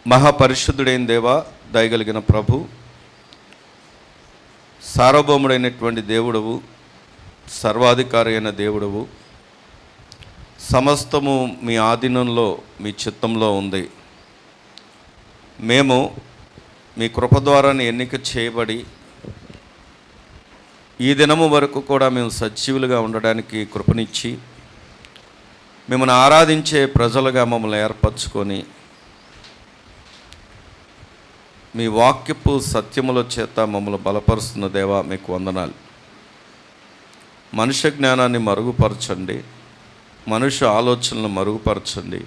మహాపరిశుద్ధుడైన దేవ, దయగలిగిన ప్రభు, సార్వభౌముడైనటువంటి దేవుడవు, సర్వాధికారి అయిన దేవుడవు, సమస్తము మీ ఆధీనంలో మీ చిత్తంలో ఉంది. మేము మీ కృప ద్వారానే ఎన్నిక చేయబడి ఈ దినము వరకు కూడా మేము సజీవులుగా ఉండడానికి కృపనిచ్చి మిమ్మల్ని ఆరాధించే ప్రజలుగా మమ్మల్ని ఏర్పరచుకొని మీ వాక్యపు సత్యముల చేత మమ్మల్ని బలపరుస్తున్న దేవా, మీకు వందనాలు. మనుష్య జ్ఞానాన్ని మరుగుపరచండి, మనుష్య ఆలోచనలను మరుగుపరచండి.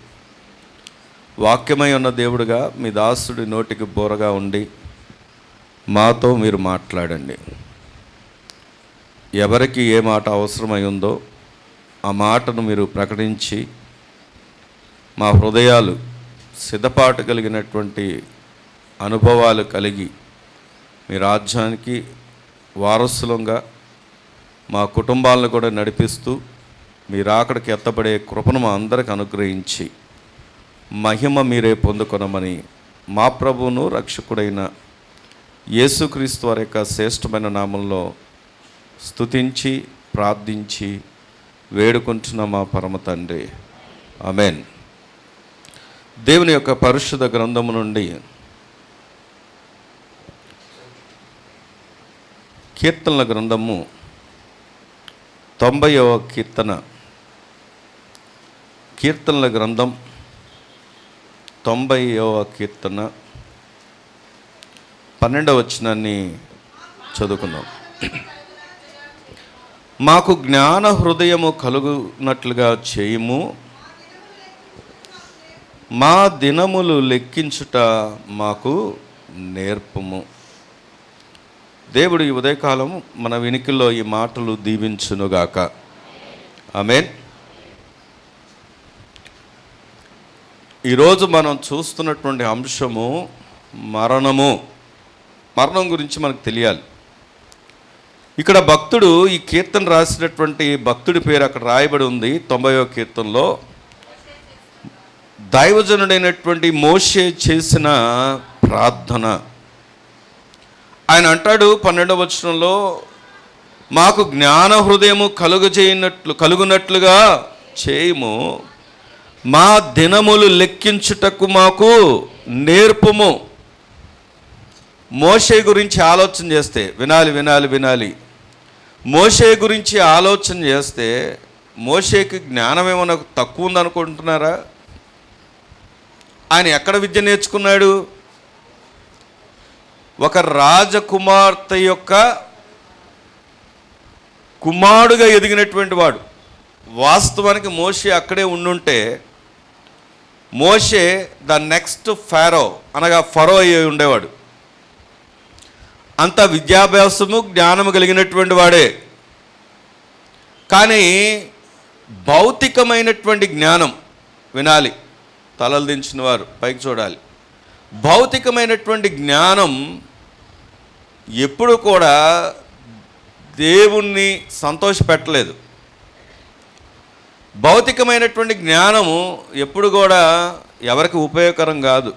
వాక్యమై ఉన్న దేవుడుగా మీ దాసుడి నోటికి బోరగా ఉండి మాతో మీరు మాట్లాడండి. ఎవరికి ఏ మాట అవసరమై ఉందో ఆ మాటను మీరు ప్రకటించి మా హృదయాలు సిద్ధపాటు కలిగినటువంటి అనుభవాలు కలిగి మీ రాజ్యానికి వారసులంగా మా కుటుంబాలను కూడా నడిపిస్తూ మీరు అక్కడికి ఎత్తబడే కృపను మా అందరికి అనుగ్రహించి మహిమ మీరే పొందుకొనమని మా ప్రభువును రక్షకుడైన యేసుక్రీస్తు వారి యొక్క శ్రేష్టమైన నామంలో స్తుతించి ప్రార్థించి వేడుకుంటున్న మా పరమ తండ్రి, ఆమేన్. దేవుని యొక్క పరిశుద్ధ గ్రంథము నుండి కీర్తనల గ్రంథము 90వ కీర్తనల గ్రంథం 90వ కీర్తన 12వ వచనాన్ని చదువుకుందాం. మాకు జ్ఞాన హృదయము కలుగునట్లుగా చేయుము, మా దినములు లెక్కించుట మాకు నేర్పుము. దేవుడు ఈ ఉదయకాలం మన వినికిల్లో ఈ మాటలు దీవించునుగాక. ఆమేన్. ఈరోజు మనం చూస్తున్నటువంటి అంశము మరణం గురించి మనకు తెలియాలి. ఇక్కడ భక్తుడు ఈ కీర్తన రాసినటువంటి భక్తుడి పేరు అక్కడ రాయబడి ఉంది. 90వ కీర్తనలో దైవజనుడైనటువంటి మోషే చేసిన ప్రార్థన. ఆయన అంటాడు 12వ వచనంలో, మాకు జ్ఞాన హృదయము కలుగునట్లుగా చేయుము, మా దినములు లెక్కించుటకు మాకు నేర్పుము. మోషే గురించి ఆలోచన చేస్తే వినాలి. మోషే గురించి ఆలోచన చేస్తే మోషేకి జ్ఞానం ఏమన్నా తక్కువ ఉందనుకుంటున్నారా? ఆయన ఎక్కడ విద్య నేర్చుకున్నాడు? ఒక రాజకుమార్తె యొక్క కుమారుడుగా ఎదిగినటువంటి వాడు. వాస్తవానికి మోషే అక్కడే ఉండుంటే మోషే ద నెక్స్ట్ ఫారో అనగా ఫరో అయ్యి ఉండేవాడు. అంత విద్యాభ్యాసము జ్ఞానము కలిగినటువంటి వాడే. కానీ భౌతికమైనటువంటి జ్ఞానం వినాలి, తలలు దించిన వారు పైకి చూడాలి. భౌతికమైనటువంటి జ్ఞానం ఎప్పుడు కూడా దేవుణ్ణి సంతోషపెట్టలేదు. భౌతికమైనటువంటి జ్ఞానము ఎప్పుడు కూడా ఎవరికి ఉపయోగకరం కాదు.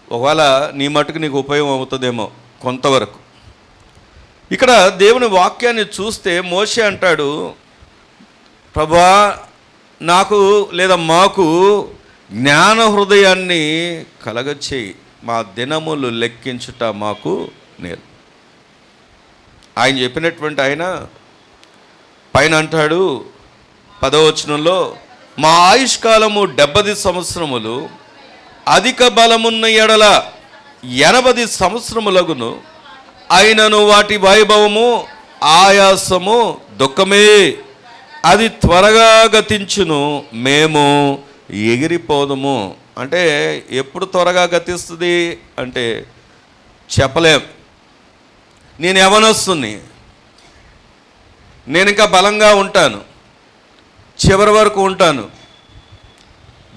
ఒకవేళ నీ మటుకు నీకు ఉపయోగం అవుతుందేమో కొంతవరకు. ఇక్కడ దేవుని వాక్యాన్ని చూస్తే మోషే అంటాడు, ప్రభువా నాకు లేదా మాకు జ్ఞాన హృదయాన్ని కలగచేయి, మా దినములు లెక్కించుట మాకు నేర్పు. ఆయన చెప్పినటువంటి ఆయన పైన అంటాడు 10వ వచనంలో, మా ఆయుష్కాలము 70 సంవత్సరములు, అధిక బలమున్న ఎడల 80 సంవత్సరములగును, అయినను వాటి వైభవము ఆయాసము దుఃఖమే, అది త్వరగా గతించును, మేము ఎగిరిపోదుము. అంటే ఎప్పుడు త్వరగా గతిస్తుంది అంటే చెప్పలేం. నేను యవ్వనస్తుని, నేను ఇంకా బలంగా ఉంటాను, చివరి వరకు ఉంటాను,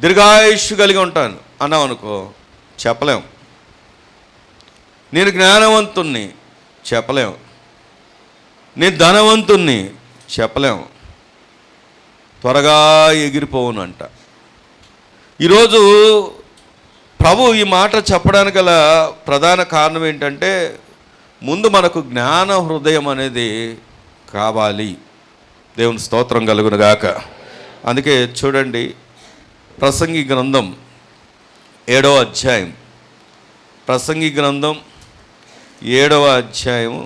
దీర్ఘాయుష్షు కలిగి ఉంటాను అన్నాం అనుకో, చెప్పలేం. నేను జ్ఞానవంతుణ్ణి, చెప్పలేం. నేను ధనవంతుణ్ణి, చెప్పలేం. త్వరగా ఎగిరిపోవును అంట. ఈరోజు ప్రభు ఈ మాట చెప్పడానికి గల ప్రధాన కారణం ఏంటంటే, ముందు మనకు జ్ఞాన హృదయం అనేది కావాలి. దేవుని స్తోత్రం కలుగును గాక. అందుకే చూడండి, ప్రసంగి గ్రంథం 7వ అధ్యాయం, ప్రసంగి గ్రంథం 7వ అధ్యాయం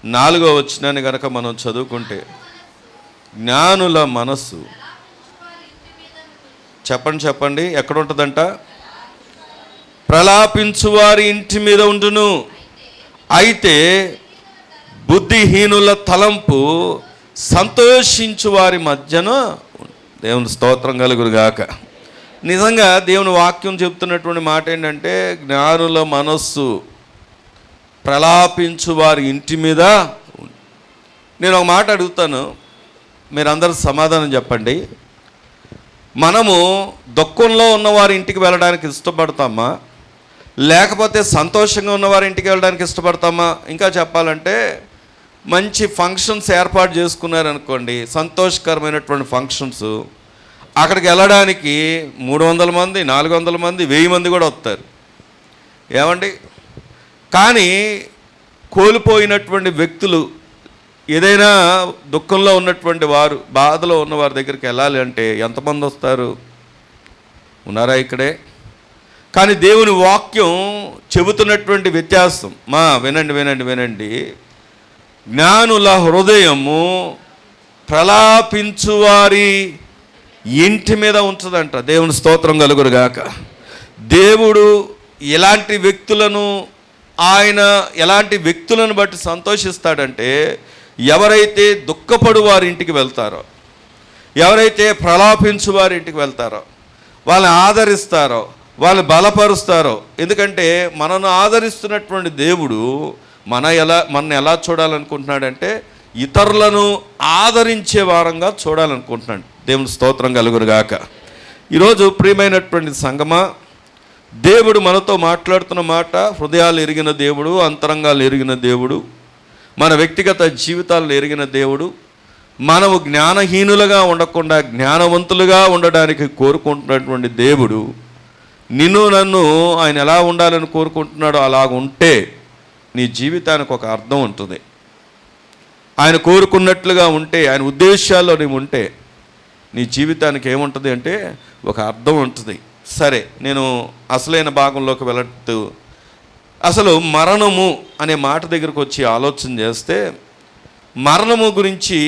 4వ వచనాన్ని కనుక మనం చదువుకుంటే, జ్ఞానుల మనస్సు చెప్పండి ఎక్కడ ఉంటుందంట? ప్రలాపించు వారి ఇంటి మీద ఉండును, అయితే బుద్ధిహీనుల తలంపు సంతోషించు వారి మధ్యన. దేవుని స్తోత్రం కలుగును గాక. నిజంగా దేవుని వాక్యం చెప్తున్నటువంటి మాట ఏంటంటే, జ్ఞానుల మనస్సు ప్రలాపించు వారి ఇంటి మీద. నేను ఒక మాట అడుగుతాను, మీరందరూ సమాధానం చెప్పండి. మనము దుఃఖంలో ఉన్నవారి ఇంటికి వెళ్ళడానికి ఇష్టపడతామా, లేకపోతే సంతోషంగా ఉన్నవారి ఇంటికి వెళ్ళడానికి ఇష్టపడతామా? ఇంకా చెప్పాలంటే, మంచి ఫంక్షన్స్ ఏర్పాటు చేసుకున్నారనుకోండి, సంతోషకరమైనటువంటి ఫంక్షన్స్, అక్కడికి వెళ్ళడానికి 300 మంది, 400 మంది, 1000 మంది కూడా వస్తారు. ఏమండి? కానీ కోల్పోయినటువంటి వ్యక్తులు, ఏదైనా దుఃఖంలో ఉన్నటువంటి వారు, బాధలో ఉన్న వారి దగ్గరికి వెళ్ళాలి అంటే ఎంతమంది వస్తారు? ఉన్నారా ఇక్కడే? కానీ దేవుని వాక్యం చెబుతున్నటువంటి వ్యత్యాసం వినండి. జ్ఞానుల హృదయము ప్రలాపించువారి ఇంటి మీద ఉంచదంట. దేవుని స్తోత్రం కలుగును గాక. దేవుడు ఎలాంటి వ్యక్తులను బట్టి సంతోషిస్తాడంటే, ఎవరైతే దుఃఖపడు వారి ఇంటికి వెళ్తారో, ఎవరైతే ప్రలాపించు వారి ఇంటికి వెళ్తారో, వాళ్ళని ఆదరిస్తారో, వాళ్ళని బలపరుస్తారో. ఎందుకంటే మనను ఆదరిస్తున్నటువంటి దేవుడు మనల్ని ఎలా చూడాలనుకుంటున్నాడంటే, ఇతరులను ఆదరించే వారంగా చూడాలనుకుంటున్నాడు. దేవుని స్తోత్రం కలుగును గాక. ఈరోజు ప్రియమైనటువంటి సంగమా, దేవుడు మనతో మాట్లాడుతున్న మాట, హృదయాలు ఎరిగిన దేవుడు, అంతరంగాలు ఎరిగిన దేవుడు, మన వ్యక్తిగత జీవితాలను ఎరిగిన దేవుడు, మనము జ్ఞానహీనులుగా ఉండకుండా జ్ఞానవంతులుగా ఉండడానికి కోరుకుంటున్నటువంటి దేవుడు, నిన్ను నన్ను ఆయన ఎలా ఉండాలని కోరుకుంటున్నాడో అలాగ ఉంటే నీ జీవితానికి ఒక అర్థం ఉంటుంది. ఆయన కోరుకున్నట్లుగా ఉంటే, ఆయన ఉద్దేశాల్లో నీవు ఉంటే నీ జీవితానికి ఏముంటుంది అంటే ఒక అర్థం ఉంటుంది. సరే, నేను అసలైన భాగంలోకి వెళుతూ అసలు మరణము అనే మాట దగ్గరకు వచ్చి ఆలోచన చేస్తే, మరణము గురించి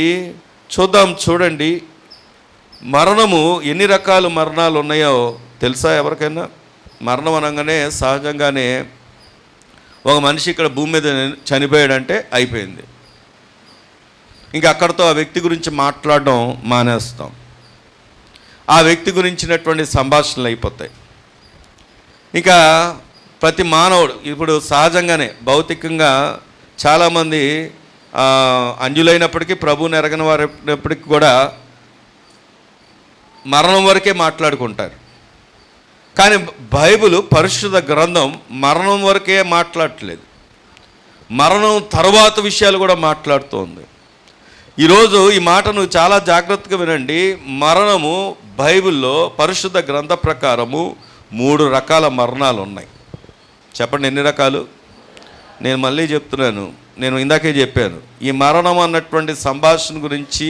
చూడండి. మరణము ఎన్ని రకాల మరణాలు ఉన్నాయో తెలుసా ఎవరికైనా? మరణం అనగానే సహజంగానే ఒక మనిషి ఇక్కడ భూమి మీద చనిపోయాడంటే అయిపోయింది. ఇంకా అక్కడితో ఆ వ్యక్తి గురించి మాట్లాడడం మానేస్తాం. ఆ వ్యక్తి గురించినటువంటి సంభాషణలు అయిపోతాయి. ఇంకా ప్రతి మానవుడు ఇప్పుడు సహజంగానే భౌతికంగా చాలామంది అంజులైనప్పటికీ, ప్రభువుని ఎరగని వారైనప్పటికీ కూడా మరణం వరకే మాట్లాడుకుంటారు. కానీ బైబిల్, పరిశుద్ధ గ్రంథం మరణం వరకే మాట్లాడట్లేదు, మరణం తరువాత విషయాలు కూడా మాట్లాడుతోంది. ఈరోజు ఈ మాటను చాలా జాగ్రత్తగా వినండి. మరణము బైబిల్లో పరిశుద్ధ గ్రంథ ప్రకారము 3 రకాల మరణాలు ఉన్నాయి. చెప్పండి ఎన్ని రకాలు? నేను మళ్ళీ చెప్తున్నాను, నేను ఇందాకే చెప్పాను. ఈ మరణం అన్నటువంటి సంభాషణ గురించి,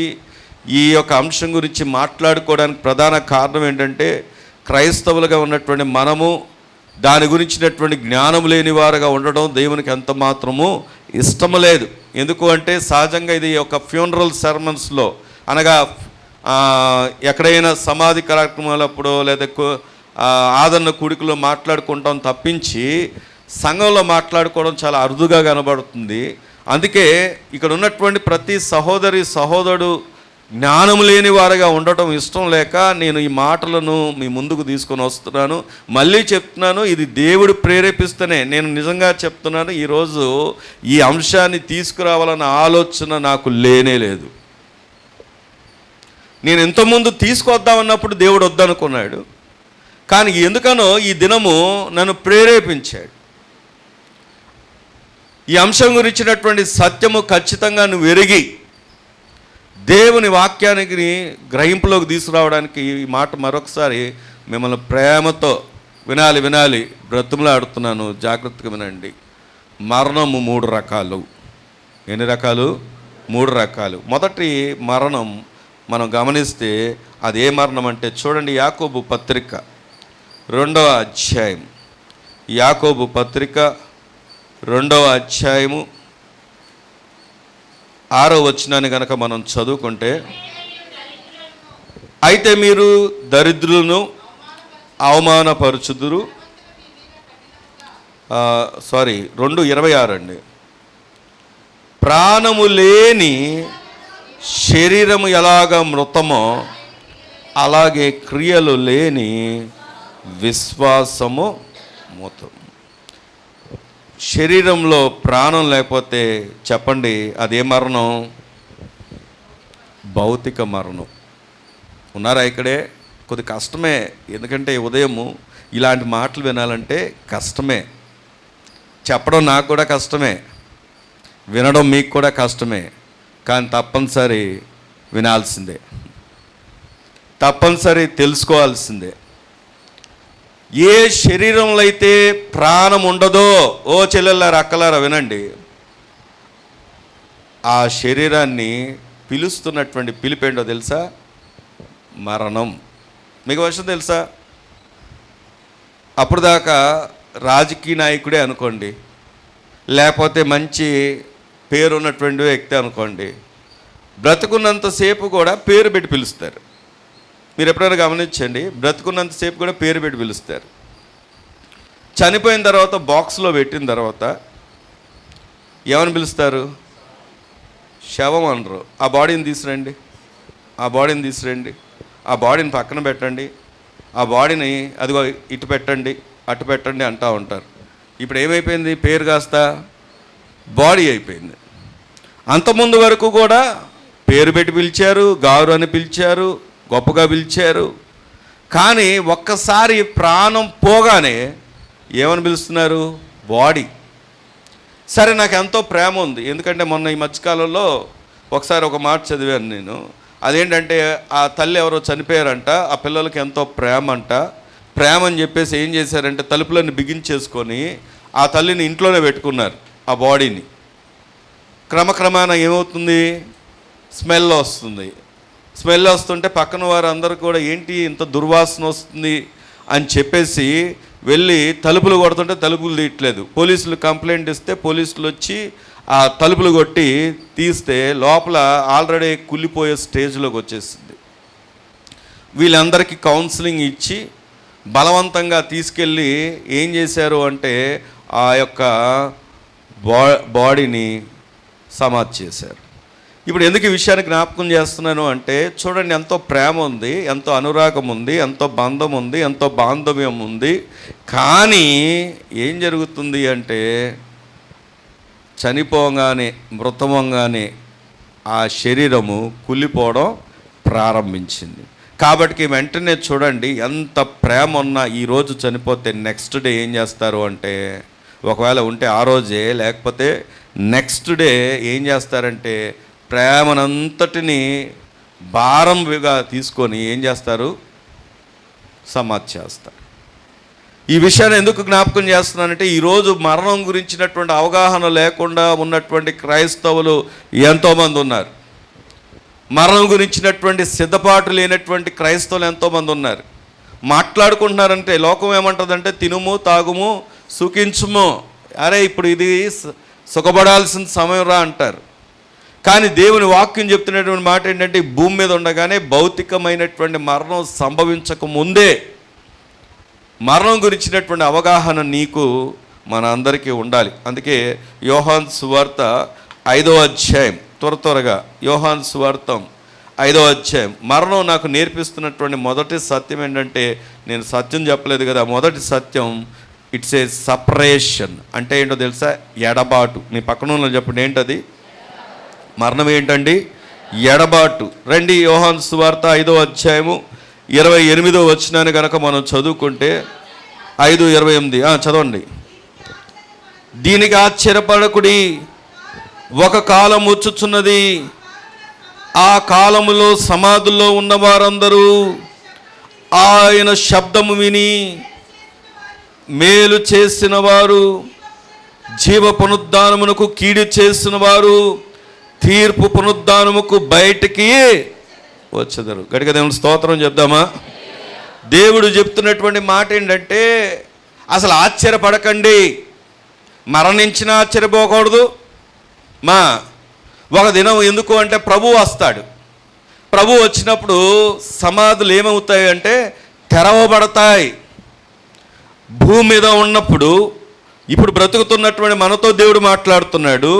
ఈ యొక్క అంశం గురించి మాట్లాడుకోవడానికి ప్రధాన కారణం ఏంటంటే, క్రైస్తవులుగా ఉన్నటువంటి మనము దాని గురించినటువంటి జ్ఞానం లేని వారుగా ఉండడం దేవునికి ఎంత మాత్రము ఇష్టం లేదు. ఎందుకు అంటే సహజంగా ఇది ఒక ఫ్యూనరల్ సెర్మన్స్లో, అనగా ఎక్కడైనా సమాధి కార్యక్రమాలప్పుడు లేదా ఆదరణ కూడికలో మాట్లాడుకుంటాం తప్పించి సంఘంలో మాట్లాడుకోవడం చాలా అరుదుగా కనబడుతుంది. అందుకే ఇక్కడ ఉన్నటువంటి ప్రతి సహోదరుడు జ్ఞానం లేని వారుగా ఉండటం ఇష్టం లేక నేను ఈ మాటలను మీ ముందుకు తీసుకొని వస్తున్నాను. మళ్ళీ చెప్తున్నాను, ఇది దేవుడు ప్రేరేపిస్తేనే. నేను నిజంగా చెప్తున్నాను, ఈరోజు ఈ అంశాన్ని తీసుకురావాలన్న ఆలోచన నాకు లేనే లేదు. నేను ఇంతకుముందు తీసుకొద్దామన్నప్పుడు దేవుడు వద్దనుకున్నాడు, కానీ ఎందుకనో ఈ దినము నన్ను ప్రేరేపించాడు. ఈ అంశం గురించినటువంటి సత్యము ఖచ్చితంగా నువ్వు ఎరిగి దేవుని వాక్యానికి గ్రహింపులోకి తీసుకురావడానికి ఈ మాట మరొకసారి మిమ్మల్ని ప్రేమతో వినాలి వినాలి, బ్రతుములాడుతున్నాను, జాగ్రత్తగా వినండి. మరణము 3 రకాలు. ఎన్ని రకాలు? 3 రకాలు. మొదటి మరణం మనం గమనిస్తే అది ఏ మరణం అంటే చూడండి, యాకోబు పత్రిక 2వ అధ్యాయం. యాకోబు పత్రిక 2వ అధ్యాయము 6వ వచనాన్ని కనుక మనం చదువుకుంటే, అయితే మీరు దరిద్రులను అవమానపరుచుదురు. 2:26 అండి. ప్రాణము లేని శరీరము ఎలాగ మృతమో అలాగే క్రియలు లేని విశ్వాసము మృతం. శరీరంలో ప్రాణం లేకపోతే చెప్పండి, అదే మరణం? భౌతిక మరణం. ఉన్నారా ఇక్కడే? కొద్ది కష్టమే, ఎందుకంటే ఉదయము ఇలాంటి మాటలు వినాలంటే కష్టమే. చెప్పడం నాకు కూడా కష్టమే, వినడం మీకు కూడా కష్టమే. కానీ తప్పనిసరి వినాల్సిందే, తప్పనిసరి తెలుసుకోవాల్సిందే. ఏ శరీరంలో అయితే ప్రాణం ఉండదో, ఓ చెల్లెళ్ళారా అక్కలారా వినండి, ఆ శరీరాన్ని పిలుస్తున్నటువంటి పిలిపేంటో తెలుసా? మరణం. మీకు విషయం తెలుసా? అప్పుడు దాకా రాజకీయ నాయకుడే అనుకోండి, లేకపోతే మంచి పేరున్నటువంటి వ్యక్తి అనుకోండి, బ్రతుకున్నంతసేపు కూడా పేరు పెట్టి పిలుస్తారు. మీరు ఎప్పుడైనా గమనించండి, బ్రతుకున్నంతసేపు కూడా పేరు పెట్టి పిలుస్తారు. చనిపోయిన తర్వాత బాక్స్లో పెట్టిన తర్వాత ఏమని పిలుస్తారు? శవం అనరు. ఆ బాడీని తీసురండి, ఆ బాడీని తీసురండి, ఆ బాడీని పక్కన పెట్టండి, ఆ బాడీని అదిగో ఇటు పెట్టండి, అటు పెట్టండి అంటూ ఉంటారు. ఇప్పుడు ఏమైపోయింది? పేరు కాస్త బాడీ అయిపోయింది. అంతకుముందు వరకు కూడా పేరు పెట్టి పిలిచారు, గారు అని పిలిచారు, గొప్పగా పిలిచారు. కానీ ఒక్కసారి ప్రాణం పోగానే ఏమని పిలుస్తున్నారు? బాడీ. సరే, నాకు ఎంతో ప్రేమ ఉంది, ఎందుకంటే మొన్న ఈ మధ్యకాలంలో ఒకసారి ఒక మాట చదివాను నేను. అదేంటంటే ఆ తల్లి ఎవరో చనిపోయారంట, ఆ పిల్లలకి ఎంతో ప్రేమ అంట. ప్రేమ అని చెప్పేసి ఏం చేశారంటే తలుపులన్నీ బిగించేసుకొని ఆ తల్లిని ఇంట్లోనే పెట్టుకున్నారు, ఆ బాడీని. క్రమక్రమాన ఏమవుతుంది? స్మెల్ వస్తుంది. స్మెల్ వస్తుంటే పక్కన వారు అందరూ కూడా ఏంటి ఇంత దుర్వాసన వస్తుంది అని చెప్పేసి వెళ్ళి తలుపులు కొడుతుంటే తలుపులు తీయట్లేదు. పోలీసులు కంప్లైంట్ ఇస్తే పోలీసులు వచ్చి ఆ తలుపులు కొట్టి తీస్తే లోపల ఆల్రెడీ కుళ్ళిపోయే స్టేజ్లోకి వచ్చేసింది. వీళ్ళందరికీ కౌన్సిలింగ్ ఇచ్చి బలవంతంగా తీసుకెళ్ళి ఏం చేశారు అంటే ఆ యొక్క బాడీని సమాధి చేశారు. ఇప్పుడు ఎందుకు ఈ విషయాన్ని జ్ఞాపకం చేస్తున్నాను అంటే చూడండి, ఎంతో ప్రేమ ఉంది, ఎంతో అనురాగం ఉంది, ఎంతో బంధం ఉంది, ఎంతో బాంధవ్యం ఉంది. కానీ ఏం జరుగుతుంది అంటే చనిపోగానే, మృతమంగానే ఆ శరీరము కుళ్ళిపోవడం ప్రారంభించింది. కాబట్టి వెంటనే చూడండి, ఎంత ప్రేమ ఉన్నా ఈరోజు చనిపోతే నెక్స్ట్ డే ఏం చేస్తారు అంటే, ఒకవేళ ఉంటే ఆ రోజే, లేకపోతే నెక్స్ట్ డే ఏం చేస్తారంటే ప్రేమనంతటిని భారంగా తీసుకొని ఏం చేస్తారు? సమాధి చేస్తారు. ఈ విషయాన్ని ఎందుకు జ్ఞాపకం చేస్తున్నానంటే ఈరోజు మరణం గురించినటువంటి అవగాహన లేకుండా ఉన్నటువంటి క్రైస్తవులు ఎంతోమంది ఉన్నారు. మరణం గురించినటువంటి సిద్ధపాటు లేనటువంటి క్రైస్తవులు ఎంతోమంది ఉన్నారు. మాట్లాడుకుంటున్నారంటే లోకం ఏమంటుందంటే తినుము, తాగుము, సుఖించుము, అరే ఇప్పుడు ఇది సుఖపడాల్సిన సమయం రా అంటారు. కానీ దేవుని వాక్యం చెప్తున్నటువంటి మాట ఏంటంటే భూమి మీద ఉండగానే భౌతికమైనటువంటి మరణం సంభవించక ముందే మరణం గురించినటువంటి అవగాహన నీకు మన అందరికీ ఉండాలి. అందుకే యోహాను సువార్త 5వ అధ్యాయం, త్వరగా యోహాను సువార్త 5వ అధ్యాయం. మరణం నాకు నేర్పిస్తున్నటువంటి మొదటి సత్యం ఏంటంటే, నేను సత్యం చెప్పలేదు కదా, మొదటి సత్యం ఇట్స్ ఏ సపరేషన్. అంటే ఏంటో తెలుసా? ఎడబాటు. మీ పక్కన ఉన్న చెప్పండి, ఏంటది? మరణం ఏంటండి? ఎడబాటు. రండి, యోహాను సువార్త 5వ అధ్యాయము 28వ వచనాన్ని కనుక మనం చదువుకుంటే 5:28 చదవండి. దీనికి ఆశ్చర్యపడకుడి, ఒక కాలం వచ్చుచున్నది, ఆ కాలములో సమాధుల్లో ఉన్న వారందరూ ఆయన శబ్దము విని మేలు చేసిన వారు జీవ పునరుద్ధానమునకు, కీడు చేసిన వారు తీర్పు పునరుద్ధానముకు బయటికి వచ్చేదారు. గట్టిగా దేవుని స్తోత్రం చెప్దామా? దేవుడు చెప్తున్నటువంటి మాట ఏంటంటే, అసలు ఆశ్చర్యపడకండి. మరణించినా ఆశ్చర్యపోకూడదు. ఒక దినం ఎందుకు అంటే ప్రభు వస్తాడు. ప్రభు వచ్చినప్పుడు సమాధులు ఏమవుతాయి అంటే తెరవబడతాయి. భూమి మీద ఉన్నప్పుడు, ఇప్పుడు బ్రతుకుతున్నటువంటి మనతో దేవుడు మాట్లాడుతున్నాడు.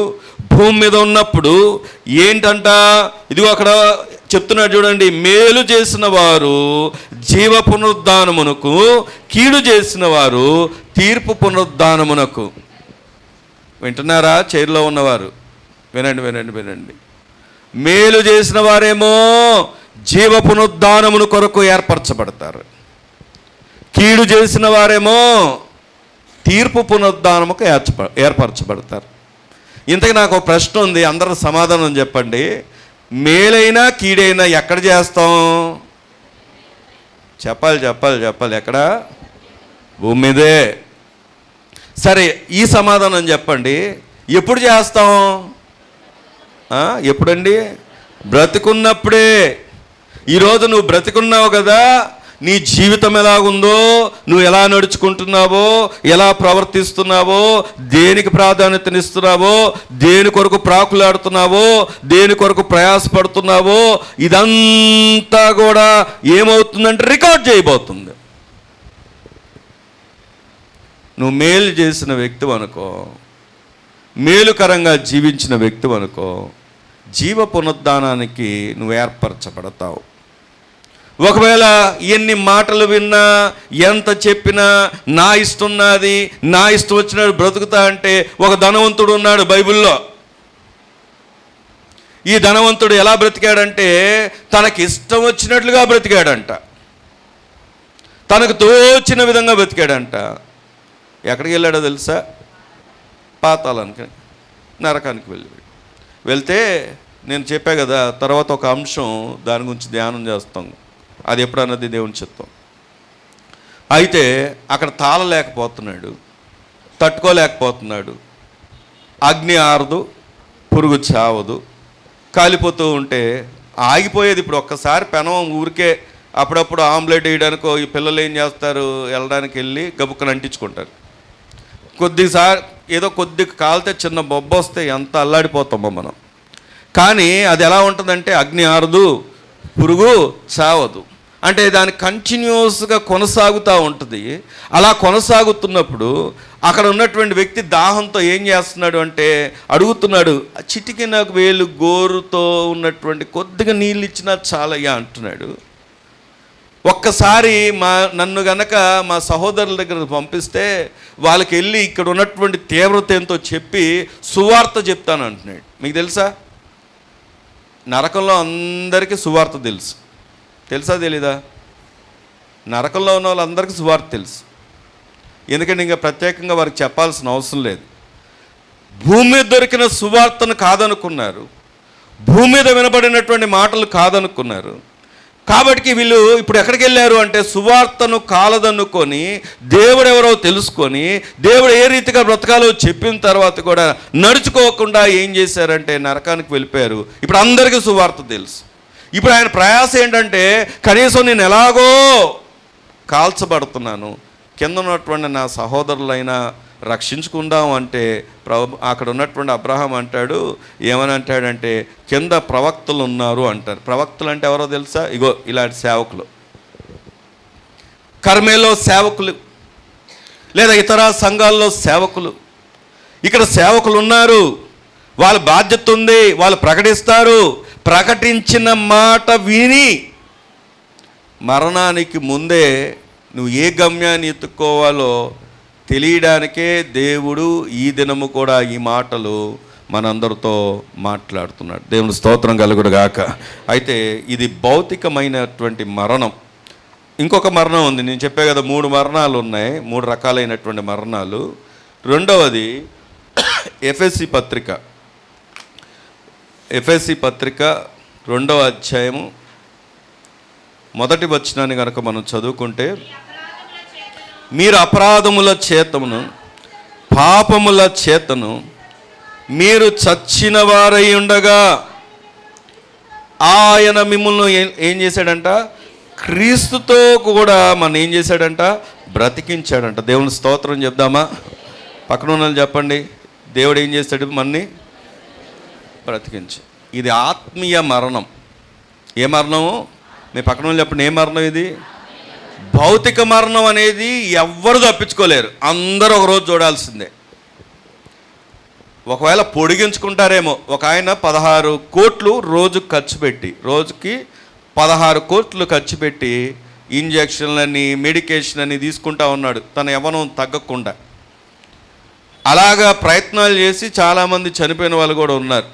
భూమి మీద ఉన్నప్పుడు ఏంటంట, ఇదిగో అక్కడ చెప్తున్నాడు చూడండి, మేలు చేసిన వారు జీవ పునరుద్ధానమునకు, కీడు చేసిన వారు తీర్పు పునరుద్ధానమునకు. వింటున్నారా? చైర్లో ఉన్నవారు వినండి, వినండి, వినండి. మేలు చేసిన వారేమో జీవ పునరుద్ధానమును కొరకు ఏర్పరచబడతారు. కీడు చేసిన వారేమో తీర్పు పునరుద్ధానముకు ఏర్పరచబడతారు. ఇంతకీ నాకు ఒక ప్రశ్న ఉంది, అందరూ సమాధానం చెప్పండి. మేలైనా కీడైనా ఎక్కడ చేస్తాం? చెప్పాలి చెప్పాలి చెప్పాలి. ఎక్కడ? భూమి మీదే. సరే, ఈ సమాధానం చెప్పండి. ఎప్పుడు చేస్తాం? ఎప్పుడండి? బ్రతికున్నప్పుడే. ఈరోజు నువ్వు బ్రతికున్నావు కదా, నీ జీవితం ఎలాగుందో, నువ్వు ఎలా నడుచుకుంటున్నావో, ఎలా ప్రవర్తిస్తున్నావో, దేనికి ప్రాధాన్యతనిస్తున్నావో, దేని కొరకు ప్రాకులాడుతున్నావో, దేని కొరకు ప్రయాసపడుతున్నావో, ఇదంతా కూడా ఏమవుతుందంటే రికార్డ్ చేయబోతుంది. నువ్వు మేలు చేసిన వ్యక్తి అనుకో, మేలుకరంగా జీవించిన వ్యక్తి అనుకో, జీవ పునరుద్ధానానికి నువ్వు ఏర్పరచబడతావు. ఒకవేళ ఎన్ని మాటలు విన్నా, ఎంత చెప్పినా, నా ఇష్టం నాది, నా ఇష్టం వచ్చినట్టు బ్రతుకుతా అంటే, ఒక ధనవంతుడు ఉన్నాడు బైబిల్లో. ఈ ధనవంతుడు ఎలా బ్రతికాడంటే, తనకి ఇష్టం వచ్చినట్లుగా బ్రతికాడంట. తనకు తోచిన విధంగా బ్రతికాడంట. ఎక్కడికి వెళ్ళాడో తెలుసా? పాతాళానికి, నరకానికి వెళ్తే నేను చెప్పా కదా, తర్వాత ఒక అంశం దాని గురించి ధ్యానం చేస్తాం. అది ఎప్పుడన్నది దేవుని చిత్తం. అయితే అక్కడ తాళలేకపోతున్నాడు, తట్టుకోలేకపోతున్నాడు. అగ్ని ఆరదు, పురుగు చావదు, కాలిపోతూ ఉంటే ఆగిపోయేది. ఇప్పుడు ఒక్కసారి పెనం ఊరికే అప్పుడప్పుడు ఆమ్లెట్ వేయడానికో ఈ పిల్లలు ఏం చేస్తారు, వెళ్ళడానికి వెళ్ళి గబుక్కను అంటించుకుంటారు. కొద్దిసారి ఏదో కొద్దిగా కాలితే చిన్న బొబ్బ వస్తే ఎంత అల్లాడిపోతామో మనం. కానీ అది ఎలా ఉంటుందంటే అగ్ని ఆరదు, పురుగు చావదు. అంటే దాని కంటిన్యూస్గా కొనసాగుతూ ఉంటుంది. అలా కొనసాగుతున్నప్పుడు అక్కడ ఉన్నటువంటి వ్యక్తి దాహంతో ఏం చేస్తున్నాడు అంటే అడుగుతున్నాడు, చిటికిన వేలు గోరుతో ఉన్నటువంటి కొద్దిగా నీళ్ళు ఇచ్చినా చాలయ్యా అంటున్నాడు. ఒక్కసారి నన్ను గనక మా సహోదరుల దగ్గర పంపిస్తే వాళ్ళకి వెళ్ళి ఇక్కడ ఉన్నటువంటి తీవ్రత ఏంతో చెప్పి సువార్త చెప్తాను అంటున్నాడు. మీకు తెలుసా? నరకంలో అందరికీ సువార్త తెలుసు. తెలుసా తెలీదా? నరకంలో ఉన్న వాళ్ళందరికీ సువార్త తెలుసు. ఎందుకంటే ఇంకా ప్రత్యేకంగా వారికి చెప్పాల్సిన అవసరం లేదు. భూమి మీద దొరికిన సువార్తను కాదనుకున్నారు, భూమి మీద వినబడినటువంటి మాటలు కాదనుకున్నారు. కాబట్టి వీళ్ళు ఇప్పుడు ఎక్కడికి వెళ్ళారు అంటే సువార్తను కాలదనుకొని, దేవుడు ఎవరో తెలుసుకొని, దేవుడు ఏ రీతిగా బ్రతకాలో చెప్పిన తర్వాత కూడా నడుచుకోకుండా ఏం చేశారంటే నరకానికి వెళ్ళిపోయారు. ఇప్పుడు అందరికీ సువార్త తెలుసు. ఇప్పుడు ఆయన ప్రయాస ఏంటంటే, కనీసం నేను ఎలాగో కాల్చబడుతున్నాను, కింద ఉన్నటువంటి నా సహోదరులైనా రక్షించుకుందాం అంటే అక్కడ ఉన్నటువంటి అబ్రహాం అంటాడు, ఏమని అంటాడంటే, కింద ప్రవక్తలు ఉన్నారు అంటారు. ప్రవక్తలు అంటే ఎవరో తెలుసా? ఇగో ఇలాంటి సేవకులు, కర్మేలో సేవకులు, లేదా ఇతర సంఘాల్లో సేవకులు. ఇక్కడ సేవకులు ఉన్నారు, వాళ్ళ బాధ్యత ఉంది, వాళ్ళు ప్రకటిస్తారు. ప్రకటించిన మాట విని మరణానికి ముందే నువ్వు ఏ గమ్యాన్ని ఎత్తుక్కోవాలో తెలియడానికే దేవుడు ఈ దినము కూడా ఈ మాటలు మనందరితో మాట్లాడుతున్నాడు. దేవుని స్తోత్రం కలుగును గాక. అయితే ఇది భౌతికమైనటువంటి మరణం. ఇంకొక మరణం ఉంది. నేను చెప్పే కదా 3 మరణాలు ఉన్నాయి, 3 రకాలైనటువంటి మరణాలు. రెండవది ఎఫెసీ పత్రిక 2వ అధ్యాయము 1వ వచనాన్ని కనుక మనం చదువుకుంటే, మీరు అపరాధముల చేతను పాపముల చేతను మీరు చచ్చిన వారై ఉండగా ఆయన మిమ్మల్ని ఏం చేశాడంట? క్రీస్తుతో కూడా మనం ఏం చేశాడంట? బ్రతికించాడంట. దేవుని స్తోత్రం చెప్దామా? పక్కన ఉన్న చెప్పండి, దేవుడు ఏం చేశాడు? మనని బ్రతికించి. ఇది ఆత్మీయ మరణం. ఏ మరణము? మీ పక్కన చెప్పండి, ఏ మరణం ఇది? భౌతిక మరణం అనేది ఎవ్వరు తప్పించుకోలేరు, అందరూ ఒకరోజు చూడాల్సిందే. ఒకవేళ పొడిగించుకుంటారేమో. ఒక ఆయన 16 కోట్లు రోజు ఖర్చు పెట్టి, రోజుకి 16 కోట్లు ఖర్చు పెట్టి ఇంజక్షన్లని మెడికేషన్ అని తీసుకుంటా ఉన్నాడు, తన యవ్వనం తగ్గకుండా. అలాగా ప్రయత్నాలు చేసి చాలామంది చనిపోయిన వాళ్ళు కూడా ఉన్నారు.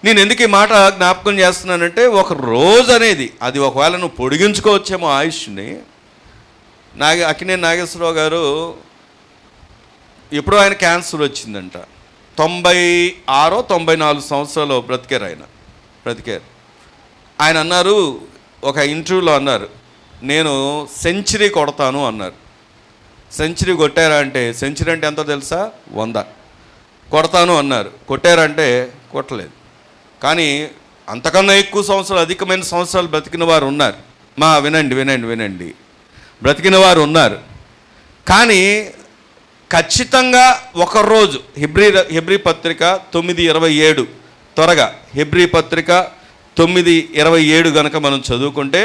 నేను ఎందుకు ఈ మాట జ్ఞాపకం చేస్తున్నానంటే, ఒక రోజు అనేది అది ఒకవేళ నువ్వు పొడిగించుకోవచ్చేమో ఆయుష్ని. అక్కినేని నాగేశ్వరరావు గారు ఎప్పుడో ఆయన క్యాన్సర్ వచ్చిందంట. 96 94 సంవత్సరాలు బ్రతికారు ఆయన అన్నారు, ఒక ఇంటర్వ్యూలో అన్నారు, నేను సెంచరీ కొడతాను అన్నారు. సెంచరీ కొట్టారా అంటే, సెంచరీ అంటే ఎంతో తెలుసా? 100 కొడతాను అన్నారు. కొట్టారంటే కొట్టలేదు. కానీ అంతకన్నా ఎక్కువ సంవత్సరాలు, అధికమైన సంవత్సరాలు బ్రతికిన వారు ఉన్నారు. వినండి బ్రతికిన వారు ఉన్నారు. కానీ ఖచ్చితంగా ఒకరోజు హెబ్రీ పత్రిక 9:27 త్వరగా హెబ్రీ పత్రిక 9:27 కనుక మనం చదువుకుంటే,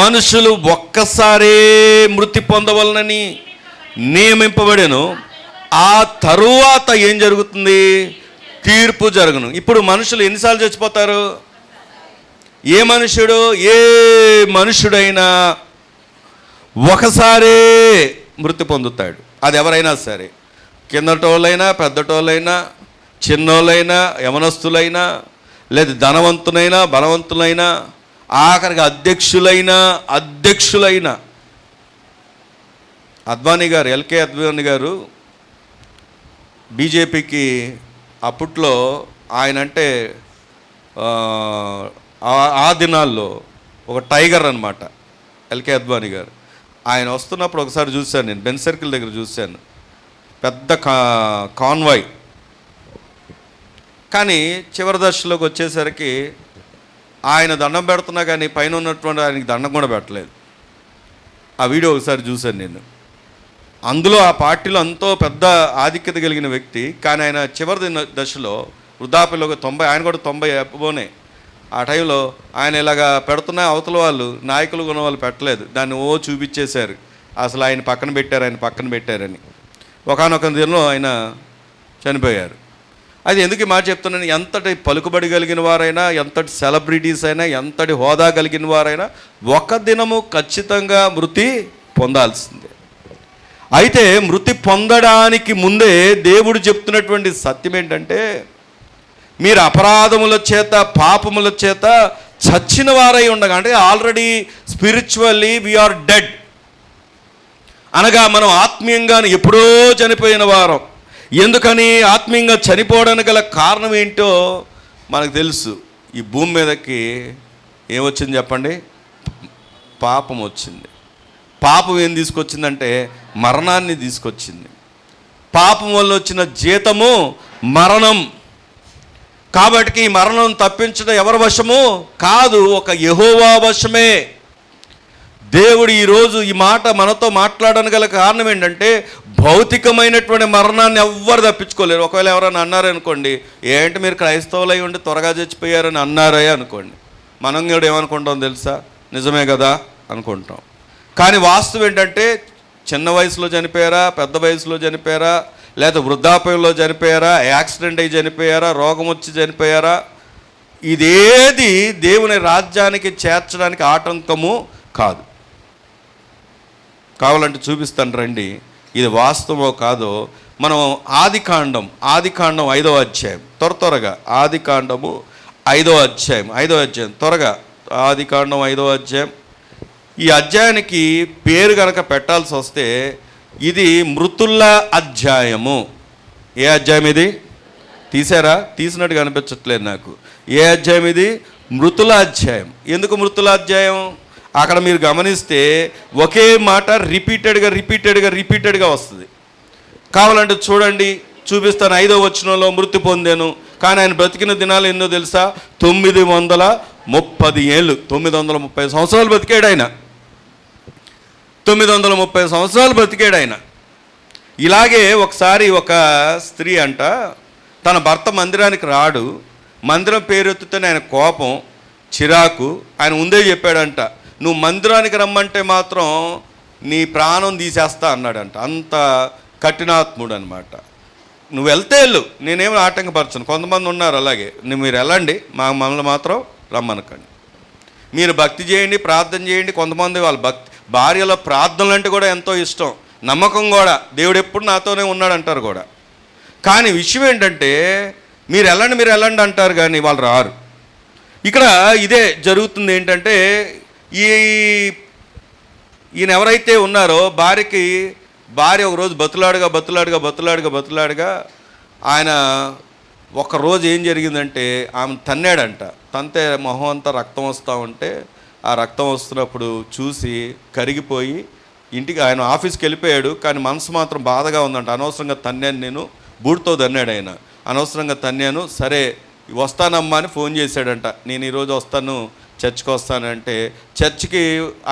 మనుషులు ఒక్కసారే మృతి పొందవలనని నియమింపబడెను, ఆ తరువాత ఏం జరుగుతుంది? తీర్పు జరుగును. ఇప్పుడు మనుషులు ఎన్నిసార్లు చచ్చిపోతారు? ఏ మనుషుడైనా ఒకసారే మృతి పొందుతాడు. అది ఎవరైనా సరే, కిందటోళ్ళైనా పెద్దటోళ్ళైనా చిన్నోళ్ళైనా యవనస్తులైనా, లేదా ధనవంతులైనా బలవంతులైనా, ఆఖరికి అధ్యక్షులైనా. అద్వానీ గారు, ఎల్కే అద్వానీ గారు బీజేపీకి అప్పట్లో ఆయన అంటే ఆ దినాల్లో ఒక టైగర్ అనమాట ఎల్కే అద్వానీ గారు. ఆయన వస్తున్నప్పుడు ఒకసారి చూశాను, నేను బెన్ సర్కిల్ దగ్గర చూశాను, పెద్ద కాన్వాయ్. కానీ చివరి దశలోకి వచ్చేసరికి ఆయన దండం పెడుతున్నా కానీ పైన ఉన్నటువంటి ఆయనకి దండం కూడా పెట్టలేదు. ఆ వీడియో ఒకసారి చూశాను నేను. అందులో ఆ పార్టీలో ఎంతో పెద్ద ఆధిక్యత కలిగిన వ్యక్తి, కానీ ఆయన చివరి దశలో వృద్ధాప్యలో 90, ఆయన కూడా 90 అబ్బోనే. ఆ టైంలో ఆయన ఇలాగా పెడుతున్న అవతల వాళ్ళు, నాయకులు ఉన్న వాళ్ళు పెట్టలేదు, దాన్ని చూపించేశారు అసలు ఆయన పక్కన పెట్టారని. ఒకానొక దినంలో ఆయన చనిపోయారు. అది ఎందుకు మాట చెప్తున్నాను, ఎంతటి పలుకుబడి కలిగిన వారైనా, ఎంతటి సెలబ్రిటీస్ అయినా, ఎంతటి హోదా కలిగిన వారైనా ఒక దినము ఖచ్చితంగా మృతి పొందాల్సిందే. అయితే మృతి పొందడానికి ముందే దేవుడు చెప్తున్నటువంటి సత్యం ఏంటంటే, మీరు అపరాధముల చేత పాపముల చేత చచ్చిన వారై ఉండగా, అంటే ఆల్రెడీ స్పిరిచువల్లీ వీఆర్ డెడ్ అనగా మనం ఆత్మీయంగా ఎప్పుడో చనిపోయిన వారం. ఎందుకని ఆత్మీయంగా చనిపోవడానికి గల కారణం ఏంటో మనకు తెలుసు. ఈ భూమి మీదకి ఏమొచ్చింది చెప్పండి? పాపం వచ్చింది. పాపం ఏం తీసుకొచ్చిందంటే మరణాన్ని తీసుకొచ్చింది. పాపం వల్ల వచ్చిన జీతము మరణం. కాబట్టి ఈ మరణం తప్పించడం ఎవరి వశము కాదు, ఒక యెహోవా వశమే. దేవుడు ఈరోజు ఈ మాట మనతో మాట్లాడడానికి గల కారణం ఏంటంటే, భౌతికమైనటువంటి మరణాన్ని ఎవ్వరు తప్పించుకోలేరు. ఒకవేళ ఎవరైనా అన్నారనుకోండి, ఏంటి మీరు క్రైస్తవులై ఉండి త్వరగా చచ్చిపోయారని అన్నారే అనుకోండి, మనం కూడా ఏమనుకుంటాం తెలుసా? నిజమే కదా అనుకుంటాం. కానీ వాస్తవం ఏంటంటే, చిన్న వయసులో చనిపోయారా, పెద్ద వయసులో చనిపోయారా, లేదా వృద్ధాప్యంలో చనిపోయారా, యాక్సిడెంట్ అయ్యి చనిపోయారా, రోగం వచ్చి చనిపోయారా, ఇదేది దేవుని రాజ్యానికి చేర్చడానికి ఆటంకము కాదు. కావాలంటే చూపిస్తాను రండి, ఇది వాస్తవమో కాదో. మనం ఆదికాండం 5వ అధ్యాయం త్వరగా, ఆదికాండము 5వ అధ్యాయం త్వరగా, ఆదికాండం 5వ అధ్యాయం. ఈ అధ్యాయానికి పేరు కనుక పెట్టాల్సి వస్తే ఇది మృతుల అధ్యాయము. ఏ అధ్యాయం ఇది? తీసారా? తీసినట్టు కనిపించట్లేదు నాకు. ఏ అధ్యాయం ఇది? మృతుల అధ్యాయం. ఎందుకు మృతుల అధ్యాయం? అక్కడ మీరు గమనిస్తే ఒకే మాట రిపీటెడ్గా వస్తుంది. కావాలంటే చూడండి, చూపిస్తాను. 5వ వచనంలో మృతి పొందాను. కానీ ఆయన బ్రతికిన దినాలు ఎన్నో తెలుసా? 930 ఏళ్ళు. 930 సంవత్సరాలు బతికాడు ఆయన. 930 సంవత్సరాలు బతికాడు ఆయన. ఇలాగే ఒకసారి ఒక స్త్రీ అంట, తన భర్త మందిరానికి రాడు. మందిరం పేరెత్తుతూనే ఆయన కోపం, చిరాకు. ఆయన ముందే చెప్పాడంట, నువ్వు మందిరానికి రమ్మంటే మాత్రం నీ ప్రాణం తీసేస్తా అన్నాడంట. అంత కఠినాత్ముడు అనమాట. నువ్వు వెళ్తే వెళ్ళు, నేనేమి ఆటంకపరచను. కొంతమంది ఉన్నారు అలాగే, మీరు వెళ్ళండి, మమ్మల్ని మాత్రం రమ్మనకండి. మీరు భక్తి చేయండి, ప్రార్థన చేయండి. కొంతమంది వాళ్ళ భార్యలో ప్రార్థనలు అంటే కూడా ఎంతో ఇష్టం, నమ్మకం కూడా, దేవుడు ఎప్పుడు నాతోనే ఉన్నాడు అంటారు కూడా. కానీ విషయం ఏంటంటే మీరు వెళ్ళండి అంటారు, కానీ వాళ్ళు రారు. ఇక్కడ ఇదే జరుగుతుంది. ఏంటంటే ఈయన ఎవరైతే ఉన్నారో భార్య ఒకరోజు బతులాడుగా ఆయన ఒకరోజు ఏం జరిగిందంటే ఆమె తన్నాడంట. తంతే మొహం అంతా రక్తం వస్తూ ఉంటే, ఆ రక్తం వస్తున్నప్పుడు చూసి కరిగిపోయి ఇంటికి ఆయన ఆఫీస్కి వెళ్ళిపోయాడు. కానీ మనసు మాత్రం బాధగా ఉందంట. అనవసరంగా తన్నాను, నేను బూడితో తన్నాడు ఆయన. అనవసరంగా తన్నాను, సరే వస్తానమ్మా అని ఫోన్ చేశాడంట. నేను ఈరోజు వస్తాను, చర్చ్కి వస్తానంటే, చర్చ్కి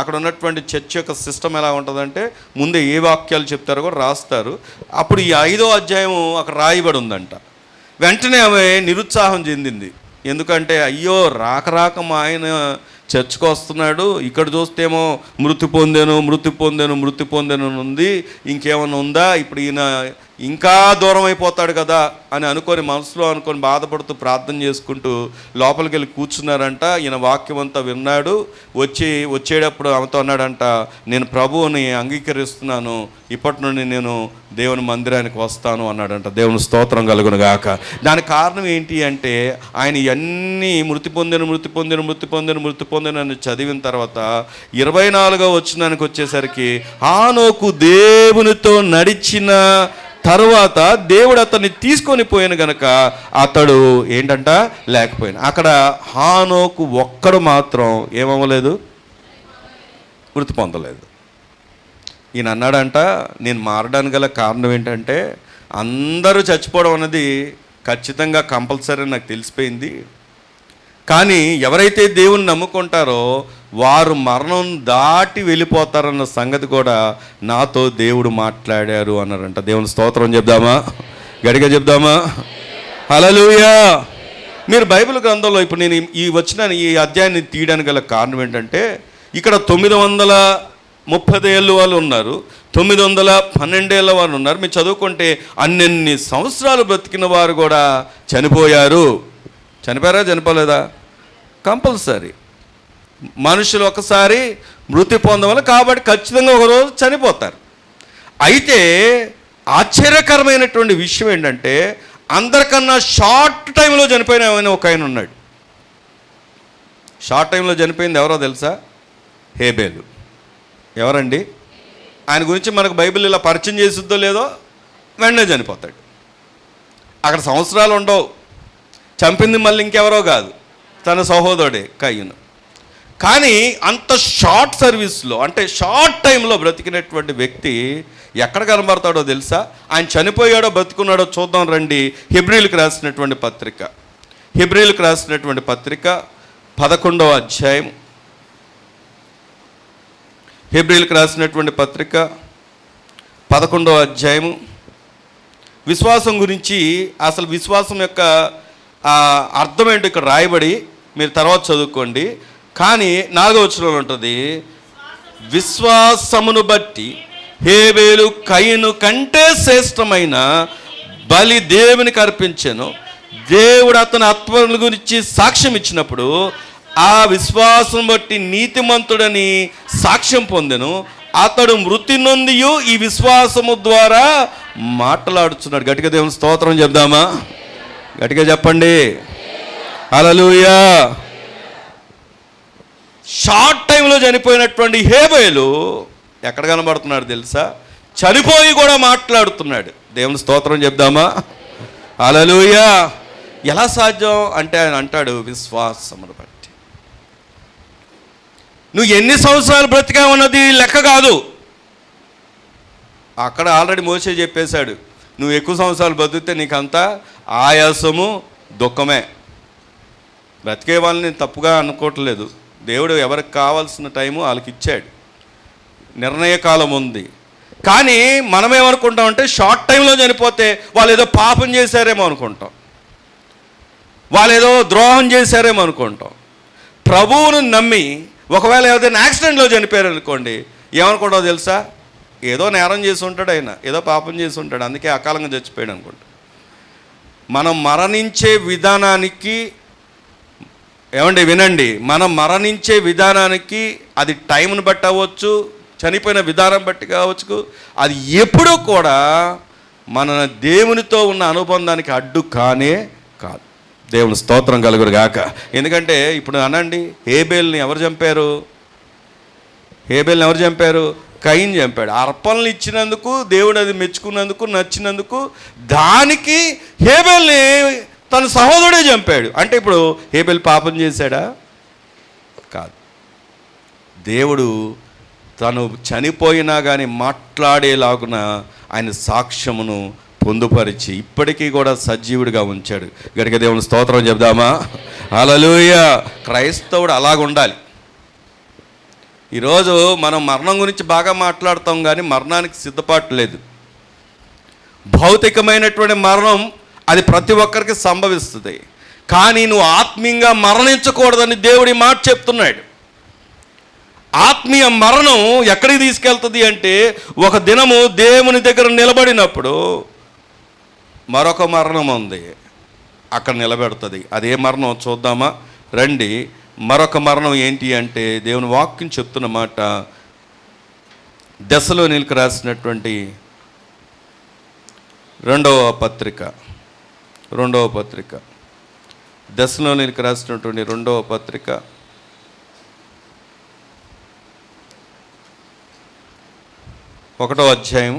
అక్కడ ఉన్నటువంటి చర్చ్ యొక్క సిస్టమ్ ఎలా ఉంటుందంటే ముందే ఏ వాక్యాలు చెప్తారో కూడా రాస్తారు. అప్పుడు ఈ 5వ అధ్యాయం అక్కడ రాయబడి ఉందంట. వెంటనే ఆమె నిరుత్సాహం చెందింది. ఎందుకంటే అయ్యో రాక మా ఆయన చర్చ్కి వస్తున్నాడు, ఇక్కడ చూస్తేమో మృతి పొందాను ఉంది, ఇంకేమైనా ఉందా, ఇప్పుడు ఈయన ఇంకా దూరం అయిపోతాడు కదా అని మనసులో అనుకొని బాధపడుతూ ప్రార్థన చేసుకుంటూ లోపలికి వెళ్ళి కూర్చున్నారంట. ఈయన వాక్యం అంతా విన్నాడు. వచ్చేటప్పుడు ఆమెతో అన్నాడంట, నేను ప్రభువుని అంగీకరిస్తున్నాను, ఇప్పటి నుండి నేను దేవుని మందిరానికి వస్తాను అన్నాడంట. దేవుని స్తోత్రం కలుగును గాక. దానికి కారణం ఏంటి అంటే ఆయన ఇవన్నీ మృతి పొందాను అని చదివిన తర్వాత 24వ వచనానికి వచ్చేసరికి, హానోకు దేవునితో నడిచిన తర్వాత దేవుడు అతన్ని తీసుకొని పోయాను గనక అతడు ఏంటంట లేకపోయాను. అక్కడ హానోకు ఒక్కడు మాత్రం ఏమవ్వలేదు, మృతి పొందలేదు. ఈయన అన్నాడంట, నేను మారడానికి గల కారణం ఏంటంటే అందరూ చచ్చిపోవడం అన్నది ఖచ్చితంగా కంపల్సరీ నాకు తెలిసిపోయింది. కానీ ఎవరైతే దేవుని నమ్ముకుంటారో వారు మరణం దాటి వెళ్ళిపోతారన్న సంగతి కూడా నాతో దేవుడు మాట్లాడారు అన్నారంట. దేవుని స్తోత్రం చెప్దామా, గట్టిగా చెప్దామా, హల్లెలూయా. మీరు బైబిల్ గ్రంథంలో ఇప్పుడు నేను ఈ అధ్యాయాన్ని తీయడానికి గల కారణం ఏంటంటే ఇక్కడ 930 ఏళ్ళ వాళ్ళు ఉన్నారు, 912 ఏళ్ళ వాళ్ళు ఉన్నారు. మీరు చదువుకుంటే అన్నెన్ని సంవత్సరాలు బ్రతికిన వారు కూడా చనిపోయారు. చనిపోలేదా? కంపల్సరీ. మనుషులు ఒకసారి మృతి పొందవాలి కాబట్టి ఖచ్చితంగా ఒకరోజు చనిపోతారు. అయితే ఆశ్చర్యకరమైనటువంటి విషయం ఏంటంటే అందరికన్నా షార్ట్ టైంలో చనిపోయిన ఒక ఆయన ఉన్నాడు. షార్ట్ టైంలో చనిపోయింది ఎవరో తెలుసా? హేబేలు. ఎవరండి? ఆయన గురించి మనకు బైబిల్ ఇలా పరిచయం చేసిద్దో లేదో వెంటనే చనిపోతాడు. అక్కడ సంవత్సరాలు ఉండవు. చంపింది మళ్ళీ ఇంకెవరో కాదు, తన సహోదరుడే కయ్యను. కానీ అంత షార్ట్ సర్వీస్లో, అంటే షార్ట్ టైంలో బ్రతికినటువంటి వ్యక్తి ఎక్కడ కనబడతాడో తెలుసా? ఆయన చనిపోయాడో బ్రతికున్నాడో చూద్దాం రండి. హెబ్రీలకు రాసినటువంటి పత్రిక 11వ అధ్యాయం. హెబ్రీలకు రాసినటువంటి పత్రిక 11వ అధ్యాయము. విశ్వాసం గురించి, అసలు విశ్వాసం యొక్క అర్థం ఏంటో ఇక్కడ రాయబడి, మీరు తర్వాత చదువుకోండి. కానీ 4వ వచనంలో ఉంటుంది, విశ్వాసమును బట్టి హేబేలు కయీను కంటే శ్రేష్టమైన బలి దేవునికి అర్పించెను. దేవుడు అతని ఆత్మల గురించి సాక్ష్యం ఇచ్చినప్పుడు ఆ విశ్వాసం బట్టి నీతిమంతుడని సాక్ష్యం పొందెను. అతడు మృతి నొందియు ఈ విశ్వాసము ద్వారా మాట్లాడుచున్నాడు. గట్టిగా దేవుని స్తోత్రం చెప్దామా, గట్టిగా చెప్పండి, హల్లెలూయా. షార్ట్ టైంలో చనిపోయినటువంటి హేబేలు ఎక్కడ కనబడుతున్నాడు తెలుసా? చనిపోయి కూడా మాట్లాడుతున్నాడు. దేవుని స్తోత్రం చెప్దామా, హల్లెలూయా. ఎలా సాధ్యం అంటే ఆయన అంటాడు, విశ్వాసమును బట్టి. నువ్వు ఎన్ని సంవత్సరాలు బ్రతికావన్నది లెక్క కాదు. అక్కడ ఆల్రెడీ మోసే చెప్పేశాడు, నువ్వు ఎక్కువ సంవత్సరాలు బతికితే నీకంతా ఆయాసము దుఃఖమే. బ్రతికే వాళ్ళని తప్పుగా అనుకోవట్లేదు. దేవుడు ఎవరికి కావాల్సిన టైము వాళ్ళకి ఇచ్చాడు, నిర్ణయ కాలం ఉంది. కానీ మనమేమనుకుంటామంటే షార్ట్ టైంలో చనిపోతే వాళ్ళు ఏదో పాపం చేశారేమో అనుకుంటాం, వాళ్ళు ఏదో ద్రోహం చేశారేమో అనుకుంటాం. ప్రభువును నమ్మి ఒకవేళ ఏదైనా యాక్సిడెంట్లో చనిపోయారు అనుకోండి, ఏమనుకుంటావు తెలుసా? ఏదో నేరం చేసి ఉంటాడు, ఆయన ఏదో పాపం చేసి ఉంటాడు, అందుకే అకాలంగా చచ్చిపోయాడు అనుకుంటా. మనం మరణించే విధానానికి, ఏమండి వినండి, మనం మరణించే విధానానికి అది టైంను బట్టి అవ్వచ్చు, చనిపోయిన విధానం బట్టి కావచ్చు, అది ఎప్పుడూ కూడా మన దేవునితో ఉన్న అనుబంధానికి అడ్డు కానే కాదు. దేవుని స్తోత్రం కలుగురు గాక. ఎందుకంటే ఇప్పుడు అనండి, హేబేల్ని ఎవరు చంపారు? హేబేల్ని ఎవరు చంపారు? కయీన్ చంపాడు. అర్పణలు ఇచ్చినందుకు, దేవుడు అది మెచ్చుకున్నందుకు, నచ్చినందుకు, దానికి హేబేల్ని తన సహోదరుడే చంపాడు. అంటే ఇప్పుడు హేబేల్ పాపం చేశాడా? కాదు. దేవుడు తను చనిపోయినా కానీ మాట్లాడేలాగున ఆయన సాక్ష్యమును పొందుపరిచి ఇప్పటికీ కూడా సజీవుడిగా ఉంచాడు. గడిక దేవుని స్తోత్రం చెప్దామా? హల్లెలూయా. క్రైస్తవుడు అలాగుండాలి. ఈరోజు మనం మరణం గురించి బాగా మాట్లాడతాం, కానీ మరణానికి సిద్ధపాటు లేదు. భౌతికమైనటువంటి మరణం అది ప్రతి ఒక్కరికి సంభవిస్తుంది, కానీ నువ్వు ఆత్మీయంగా మరణించకూడదని దేవుడి మాట చెప్తున్నాడు. ఆత్మీయ మరణం ఎక్కడికి తీసుకెళ్తుంది అంటే, ఒక దినము దేవుని దగ్గర నిలబడినప్పుడు మరొక మరణం ఉంది, అక్కడ నిలబెడుతుంది. అదే మరణం చూద్దామా రండి. మరొక మరణం ఏంటి అంటే, దేవుని వాక్యం చెప్తున్న మాట దెస్సలోనీయులకు రాసినటువంటి రెండవ పత్రిక దెస్సలోనీయులకు రాసినటువంటి రెండవ పత్రిక 1వ అధ్యాయం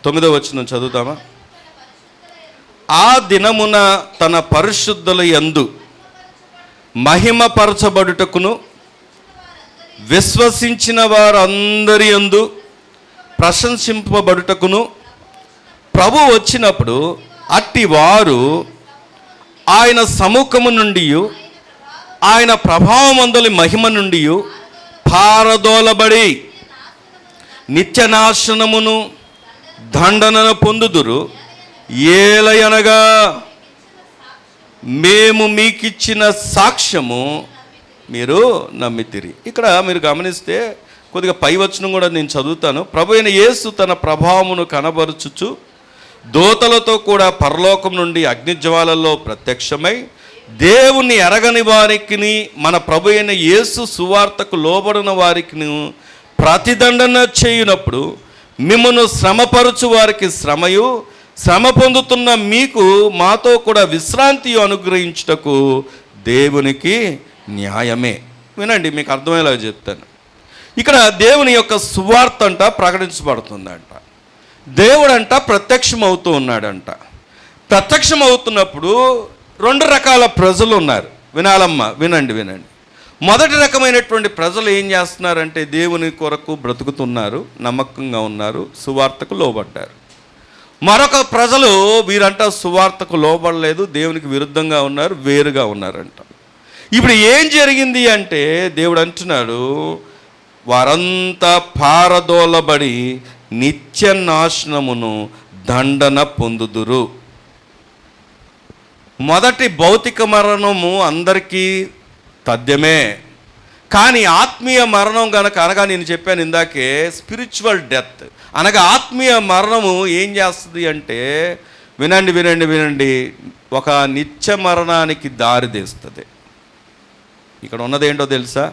9వ వచనం చదువుతామా? ఆ దినమున తన పరిశుద్ధుల యందు మహిమపరచబడుటకును విశ్వసించిన వారందరి యందు ప్రశంసింపబడుటకును ప్రభు వచ్చినప్పుడు అట్టి వారు ఆయన సముఖము నుండి, ఆయన ప్రభావమందలి మహిమ నుండి పారదోలబడి నిత్యనాశనమును దండనను పొందుదురు. ఏలయనగా మేము మీకిచ్చిన సాక్ష్యము మీరు నమ్మితిరి. ఇక్కడ మీరు గమనిస్తే కొద్దిగా పై వచనం కూడా నేను చదువుతాను. ప్రభు అయిన యేసు తన ప్రభావమును కనబరుచుచు దూతలతో కూడా పరలోకం నుండి అగ్నిజ్వాలల్లో ప్రత్యక్షమై దేవుణ్ణి ఎరగని వారికి, మన ప్రభు అయిన యేసు సువార్తకు లోబడిన వారికి ప్రతిదండన చేయునప్పుడు మిమ్మను శ్రమపరచు వారికి శ్రమయు, శ్రమ పొందుతున్న మీకు మాతో కూడా విశ్రాంతి అనుగ్రహించుటకు దేవునికి న్యాయమే. వినండి, మీకు అర్థమయ్యేలాగా చెప్తాను. ఇక్కడ దేవుని యొక్క సువార్త అంట ప్రకటించబడుతుందంట. దేవుడంట ప్రత్యక్షమవుతూ ఉన్నాడంట. ప్రత్యక్షమవుతున్నప్పుడు 2 రకాల ప్రజలు ఉన్నారు. వినాలమ్మా, వినండి. మొదటి రకమైనటువంటి ప్రజలు ఏం చేస్తున్నారంటే, దేవుని కొరకు బ్రతుకుతున్నారు, నమ్మకంగా ఉన్నారు, సువార్తకు లోబడ్డారు. మరొక ప్రజలు వీరంట సువార్తకు లోబడలేదు, దేవునికి విరుద్ధంగా ఉన్నారు, వేరుగా ఉన్నారంట. ఇప్పుడు ఏం జరిగింది అంటే, దేవుడు అంటున్నాడు, వారంతా పారదోలబడి నిత్య నాశనమును దండన పొందుదురు. మొదటి భౌతిక మరణము అందరికీ తథ్యమే, కానీ ఆత్మీయ మరణం కనుక అనగా, నేను చెప్పాను ఇందాకే, స్పిరిచువల్ డెత్ అనగా ఆత్మీయ మరణము ఏం చేస్తుంది అంటే, వినండి, ఒక నిత్య మరణానికి దారి తీస్తుంది. ఇక్కడ ఉన్నదేంటో తెలుసా?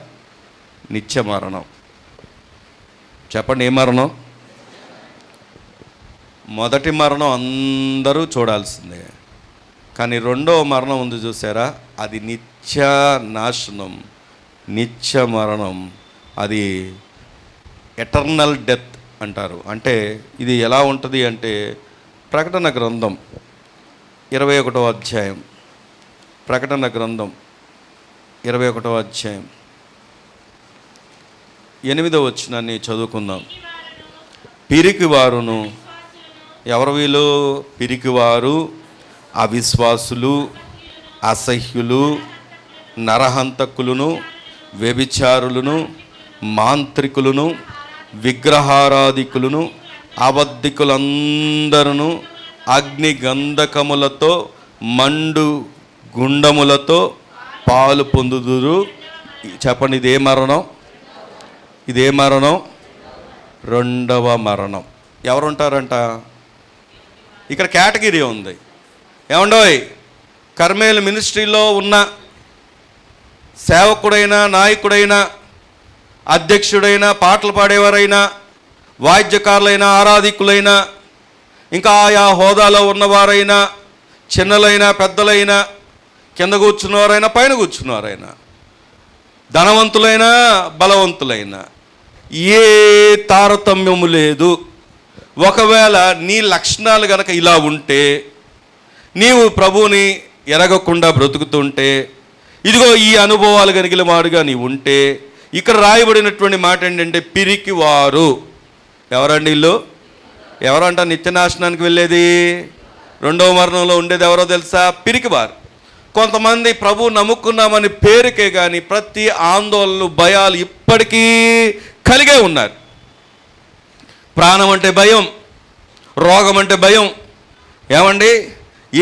నిత్య మరణం. చెప్పండి, ఏ మరణం? మొదటి మరణం అందరూ చూడాల్సిందే, కానీ 2వ మరణం ఉంది చూసారా, అది నిత్య నాశనం, నిత్య మరణం. అది ఎటర్నల్ డెత్ అంటారు. అంటే ఇది ఎలా ఉంటుంది అంటే, ప్రకటన గ్రంథం 21వ అధ్యాయం ప్రకటన గ్రంథం 21వ అధ్యాయం 8వ వచనాన్ని చదువుకుందాం. పిరికివారును, ఎవరు వీళ్ళు? పిరికివారు, అవిశ్వాసులు, అసహ్యులు, నరహంతకులను, వ్యభిచారులను, మాంత్రికులను, విగ్రహారాధికులను, అబద్ధికులందరూ అగ్ని గంధకములతో మండు గుండములతో పాలు పొందుదురు. చెప్పండి, ఇదే మరణం, ఇదే మరణం, రెండవ మరణం. ఎవరుంటారంట? ఇక్కడ కేటగిరీ ఉంది. ఏమండోయ్, కర్మేలు మినిస్ట్రీలో ఉన్న సేవకుడైనా, నాయకుడైనా, అధ్యక్షుడైనా, పాటలు పాడేవారైనా, వాయిద్యకారులైనా, ఆరాధికులైనా, ఇంకా ఆయా హోదాలో ఉన్నవారైనా, చిన్నలైనా పెద్దలైనా, కింద కూర్చున్నవారైనా పైన కూర్చున్నవారైనా, ధనవంతులైనా బలవంతులైనా, ఏ తారతమ్యము లేదు. ఒకవేళ నీ లక్షణాలు గనక ఇలా ఉంటే, నీవు ప్రభువుని ఎరగకుండా బ్రతుకుతుంటే, ఇదిగో ఈ అనుభవాలు కలిగిన వాడుగా నీవు ఉంటే, ఇక్కడ రాయబడినటువంటి మాట ఏంటంటే పిరికివారు. ఎవరండి వీళ్ళు? ఎవరంట నిత్యనాశనానికి వెళ్ళేది? రెండవ మరణంలో ఉండేది ఎవరో తెలుసా? పిరికివారు. కొంతమంది ప్రభు నమ్ముకున్నామని పేరుకే కానీ ప్రతి ఆందోళనలు, భయాలు ఇప్పటికీ కలిగే ఉన్నారు. ప్రాణం అంటే భయం, రోగం అంటే భయం, ఏమండి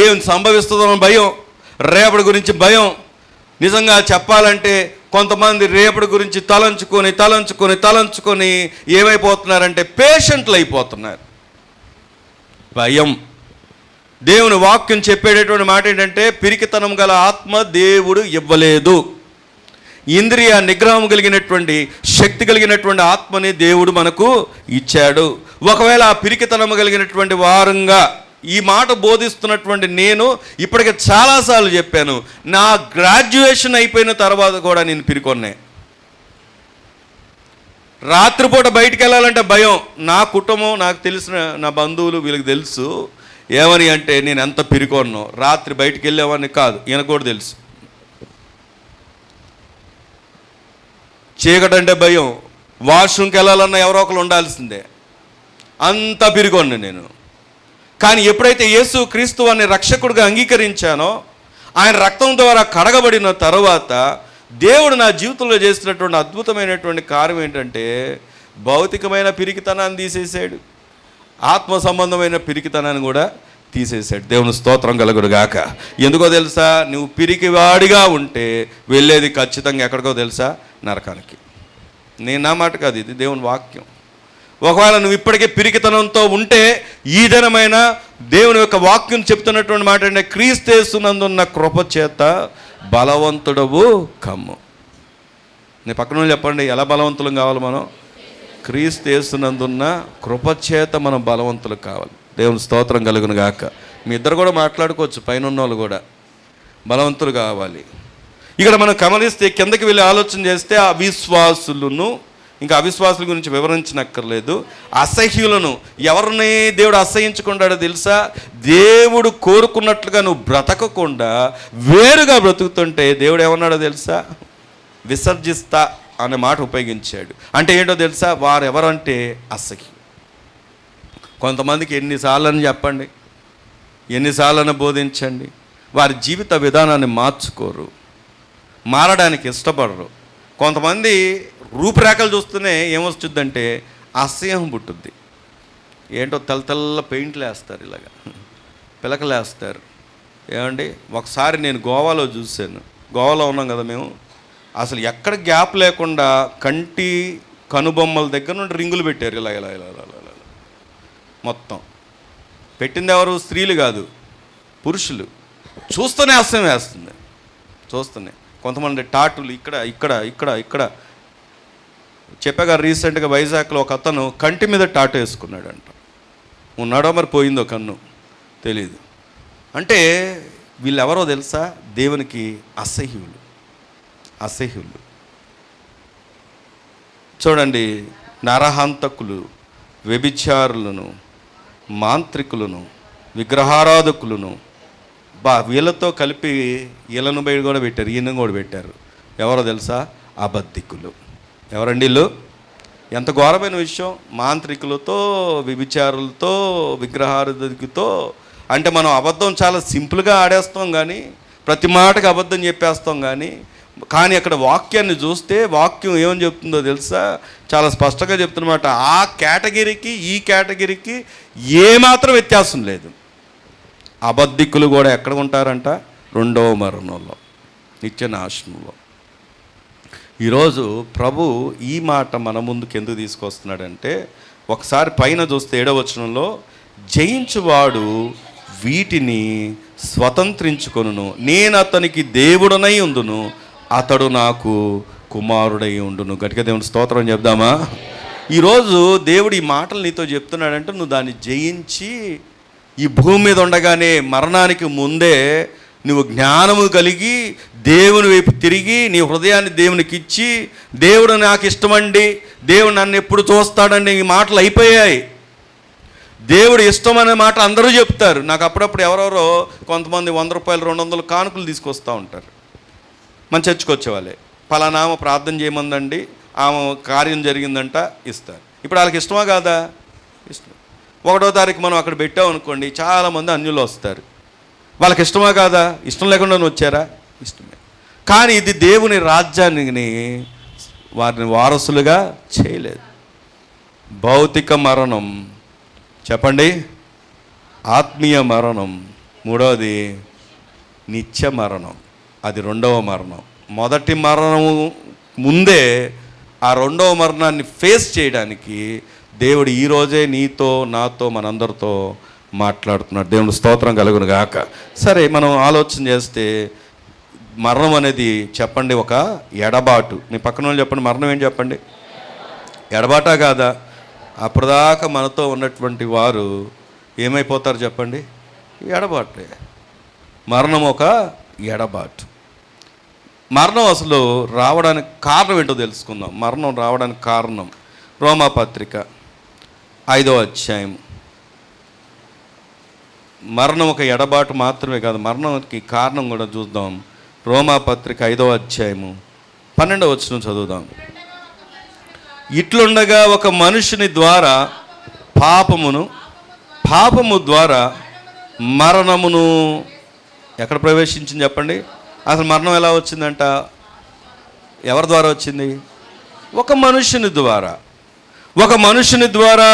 ఏం సంభవిస్తుందో భయం, రేపటి గురించి భయం. నిజంగా చెప్పాలంటే కొంతమంది రేపటి గురించి తలంచుకొని ఏమైపోతున్నారంటే పేషెంట్లు అయిపోతున్నారు. భయం. దేవుని వాక్యం చెప్పేటటువంటి మాట ఏంటంటే పిరికితనం గల ఆత్మ దేవుడు ఇవ్వలేదు. ఇంద్రియ నిగ్రహం కలిగినటువంటి, శక్తి కలిగినటువంటి ఆత్మని దేవుడు మనకు ఇచ్చాడు. ఒకవేళ ఆ పిరికితనం కలిగినటువంటి వారంగా ఈ మాట బోధిస్తున్నటువంటి నేను ఇప్పటికే చాలాసార్లు చెప్పాను, నా గ్రాడ్యుయేషన్ అయిపోయిన తర్వాత కూడా నేను పిరికొన్నే. రాత్రిపూట బయటికి వెళ్ళాలంటే భయం. నా కుటుంబం, నాకు తెలిసిన నా బంధువులు వీళ్ళకి తెలుసు ఏమని అంటే నేను ఎంత పిరికొన్నో. రాత్రి బయటికి వెళ్ళేవాడిని కాదు, ఈయన కూడా తెలుసు. చీకటంటే భయం. వాష్రూమ్కి వెళ్ళాలన్నా ఎవరో ఒకరు ఉండాల్సిందే. అంత పిరికొన్ను నేను. కానీ ఎప్పుడైతే యేసు క్రీస్తు వారిని రక్షకుడిగా అంగీకరించానో, ఆయన రక్తం ద్వారా కడగబడిన తర్వాత దేవుడు నా జీవితంలో చేసినటువంటి అద్భుతమైనటువంటి కార్యం ఏంటంటే భౌతికమైన పిరికితనాన్ని తీసేసాడు, ఆత్మ సంబంధమైన పిరికితనాన్ని కూడా తీసేసాడు. దేవుని స్తోత్రం కలుగును గాక. ఎందుకో తెలుసా? నువ్వు పిరికివాడిగా ఉంటే వెళ్ళేది ఖచ్చితంగా ఎక్కడికో తెలుసా? నరకానికి. నేను నా మాట కాదు, ఇది దేవుని వాక్యం. ఒకవేళ నువ్వు ఇప్పటికే పిరికితనంతో ఉంటే ఈ దినమైన దేవుని యొక్క వాక్యం చెప్తున్నటువంటి మాట అంటే క్రీస్తునందున్న కృప చేత బలవంతుడవు కమ్ము. నేను పక్కన చెప్పండి, ఎలా బలవంతులం కావాలి మనం? క్రీస్తునందున్న కృప చేత మనం బలవంతులు కావాలి. దేవుని స్తోత్రం కలుగును గాక. మీ ఇద్దరు కూడా మాట్లాడుకోవచ్చు, పైన ఉన్న వాళ్ళు కూడా బలవంతులు కావాలి. ఇక్కడ మనం గమనిస్తే కిందకి వెళ్ళి ఆలోచన చేస్తే అవిశ్వాసులను, ఇంకా అవిశ్వాసుల గురించి వివరించనక్కర్లేదు, అసహ్యులను. ఎవరిని దేవుడు అసహ్యించుకుంటాడో తెలుసా? దేవుడు కోరుకున్నట్లుగా నువ్వు బ్రతకకుండా వేరుగా బ్రతుకుతుంటే దేవుడు ఏమన్నాడో తెలుసా? విసర్జిస్తా అనే మాట ఉపయోగించాడు. అంటే ఏంటో తెలుసా? వారు ఎవరంటే అసహ్యం. కొంతమందికి ఎన్నిసార్లని చెప్పండి, ఎన్నిసార్లని బోధించండి, వారి జీవిత విధానాన్ని మార్చుకోరు, మారడానికి ఇష్టపడరు. కొంతమంది రూపురేఖలు చూస్తూనే ఏమొస్తుందంటే అసహ్యం పుట్టుద్ది. ఏంటో తెల్ల పెయింట్లు వేస్తారు, ఇలాగా పిలకలు వేస్తారు. ఏమండి, ఒకసారి నేను గోవాలో చూశాను. గోవాలో ఉన్నాం కదా మేము. అసలు ఎక్కడ గ్యాప్ లేకుండా కంటి కనుబొమ్మల దగ్గర నుండి రింగులు పెట్టారు. ఇలా ఇలా ఇలా ఇలా ఇలా మొత్తం పెట్టింది ఎవరు? స్త్రీలు కాదు, పురుషులు. చూస్తూనే అసహ్యం వేస్తుంది, చూస్తూనే. కొంతమంది టాటులు ఇక్కడ ఇక్కడ ఇక్కడ ఇక్కడ. చెప్పాగా రీసెంట్గా వైజాగ్లో ఒక అతను కంటి మీద టాటు వేసుకున్నాడంట. ఉన్నాడో మరి పోయిందో కన్ను తెలీదు. అంటే వీళ్ళెవరో తెలుసా? దేవునికి అసహ్యులు, అసహ్యులు. చూడండి, నరహంతకులు, వ్యభిచారులను, మాంత్రికులను, విగ్రహారాధకులను, వీళ్ళతో కలిపి వీళ్ళను బయట కూడా పెట్టారు, ఈయన కూడా పెట్టారు. ఎవరో తెలుసా? అబద్ధికులు. ఎవరండి వీళ్ళు? ఎంత ఘోరమైన విషయం! మాంత్రికులతో, విభిచారులతో, విగ్రహారాధకులతో. అంటే మనం అబద్ధం చాలా సింపుల్గా ఆడేస్తాం, కానీ ప్రతి మాటకి అబద్ధం చెప్పేస్తాం. కానీ అక్కడ వాక్యాన్ని చూస్తే వాక్యం ఏమని చెప్తుందో తెలుసా? చాలా స్పష్టంగా చెప్తున్నమాట. ఆ కేటగిరీకి ఈ కేటగిరీకి ఏమాత్రం వ్యత్యాసం లేదు. అబద్ధికులు కూడా ఎక్కడ ఉంటారంట? రెండవ మరణంలో, నిత్య నాశనంలో. ఈరోజు ప్రభు ఈ మాట మన ముందుకు ఎందుకు తీసుకొస్తున్నాడంటే, ఒకసారి పైన చూస్తే 7వ వచనంలో, జయించువాడు వీటిని స్వతంత్రించుకొనును, నేను అతనికి దేవుడనై ఉండును, అతడు నాకు కుమారుడై ఉండును. గట్టిగా దేవుని స్తోత్రం చెప్దామా? ఈరోజు దేవుడు ఈ మాటలు నీతో చెప్తున్నాడంటే, నువ్వు దాన్ని జయించి ఈ భూమి మీద ఉండగానే మరణానికి ముందే నువ్వు జ్ఞానము కలిగి దేవుని వైపు తిరిగి నీ హృదయాన్ని దేవునికి ఇచ్చి, దేవుడు నాకు ఇష్టమండి, దేవుడు నన్ను ఎప్పుడు చూస్తాడండి, ఈ మాటలు అయిపోయాయి. దేవుడు ఇష్టం అనే మాట అందరూ చెప్తారు. నాకు అప్పుడప్పుడు ఎవరెవరో కొంతమంది 100 రూపాయలు 200 కానుకలు తీసుకొస్తూ ఉంటారు. మన చర్చికి వచ్చేవాళ్ళే, పలానామ ప్రార్థన చేయమందండి, ఆమె కార్యం జరిగిందంట, ఇస్తారు. ఇప్పుడు వాళ్ళకి ఇష్టమా కాదా? ఇష్టం. 1వ తారీఖు మనం అక్కడ పెట్టామనుకోండి, చాలామంది అన్యులు వస్తారు. వాళ్ళకి ఇష్టమా కాదా? ఇష్టం లేకుండా వచ్చారా? ఇష్టమే. కానీ ఇది దేవుని రాజ్యాన్ని వారిని వారసులుగా చేయలేదు. భౌతిక మరణం, చెప్పండి, ఆత్మీయ మరణం, మూడవది నిత్య మరణం, అది రెండవ మరణం. మొదటి మరణము ముందే ఆ రెండవ మరణాన్ని ఫేస్ చేయడానికి దేవుడు ఈరోజే నీతో నాతో మనందరితో మాట్లాడుతున్నాడు. దేవుడు స్తోత్రం కలుగును గాక. సరే, మనం ఆలోచన చేస్తే మరణం అనేది చెప్పండి ఒక ఎడబాటు. మీ పక్కన వాళ్ళు చెప్పండి, మరణం ఏంటి చెప్పండి? ఎడబాటా కాదా? అప్పటిదాకా మనతో ఉన్నటువంటి వారు ఏమైపోతారు చెప్పండి? ఎడబాటే. మరణం ఒక ఎడబాటు. మరణం అసలు రావడానికి కారణం ఏంటో తెలుసుకుందాం. మరణం రావడానికి కారణం రోమాపత్రిక 5వ అధ్యాయం. మరణం ఒక ఎడబాటు మాత్రమే కాదు, మరణానికి కారణం కూడా చూద్దాం. రోమాపత్రిక 5వ అధ్యాయము 12వ వచనం చదువుదాం. ఇట్లుండగా ఒక మనుషుని ద్వారా పాపము ద్వారా మరణమును ఎక్కడ ప్రవేశించింది చెప్పండి? అసలు మరణం ఎలా వచ్చిందంట? ఎవరి ద్వారా వచ్చింది? ఒక మనుషుని ద్వారా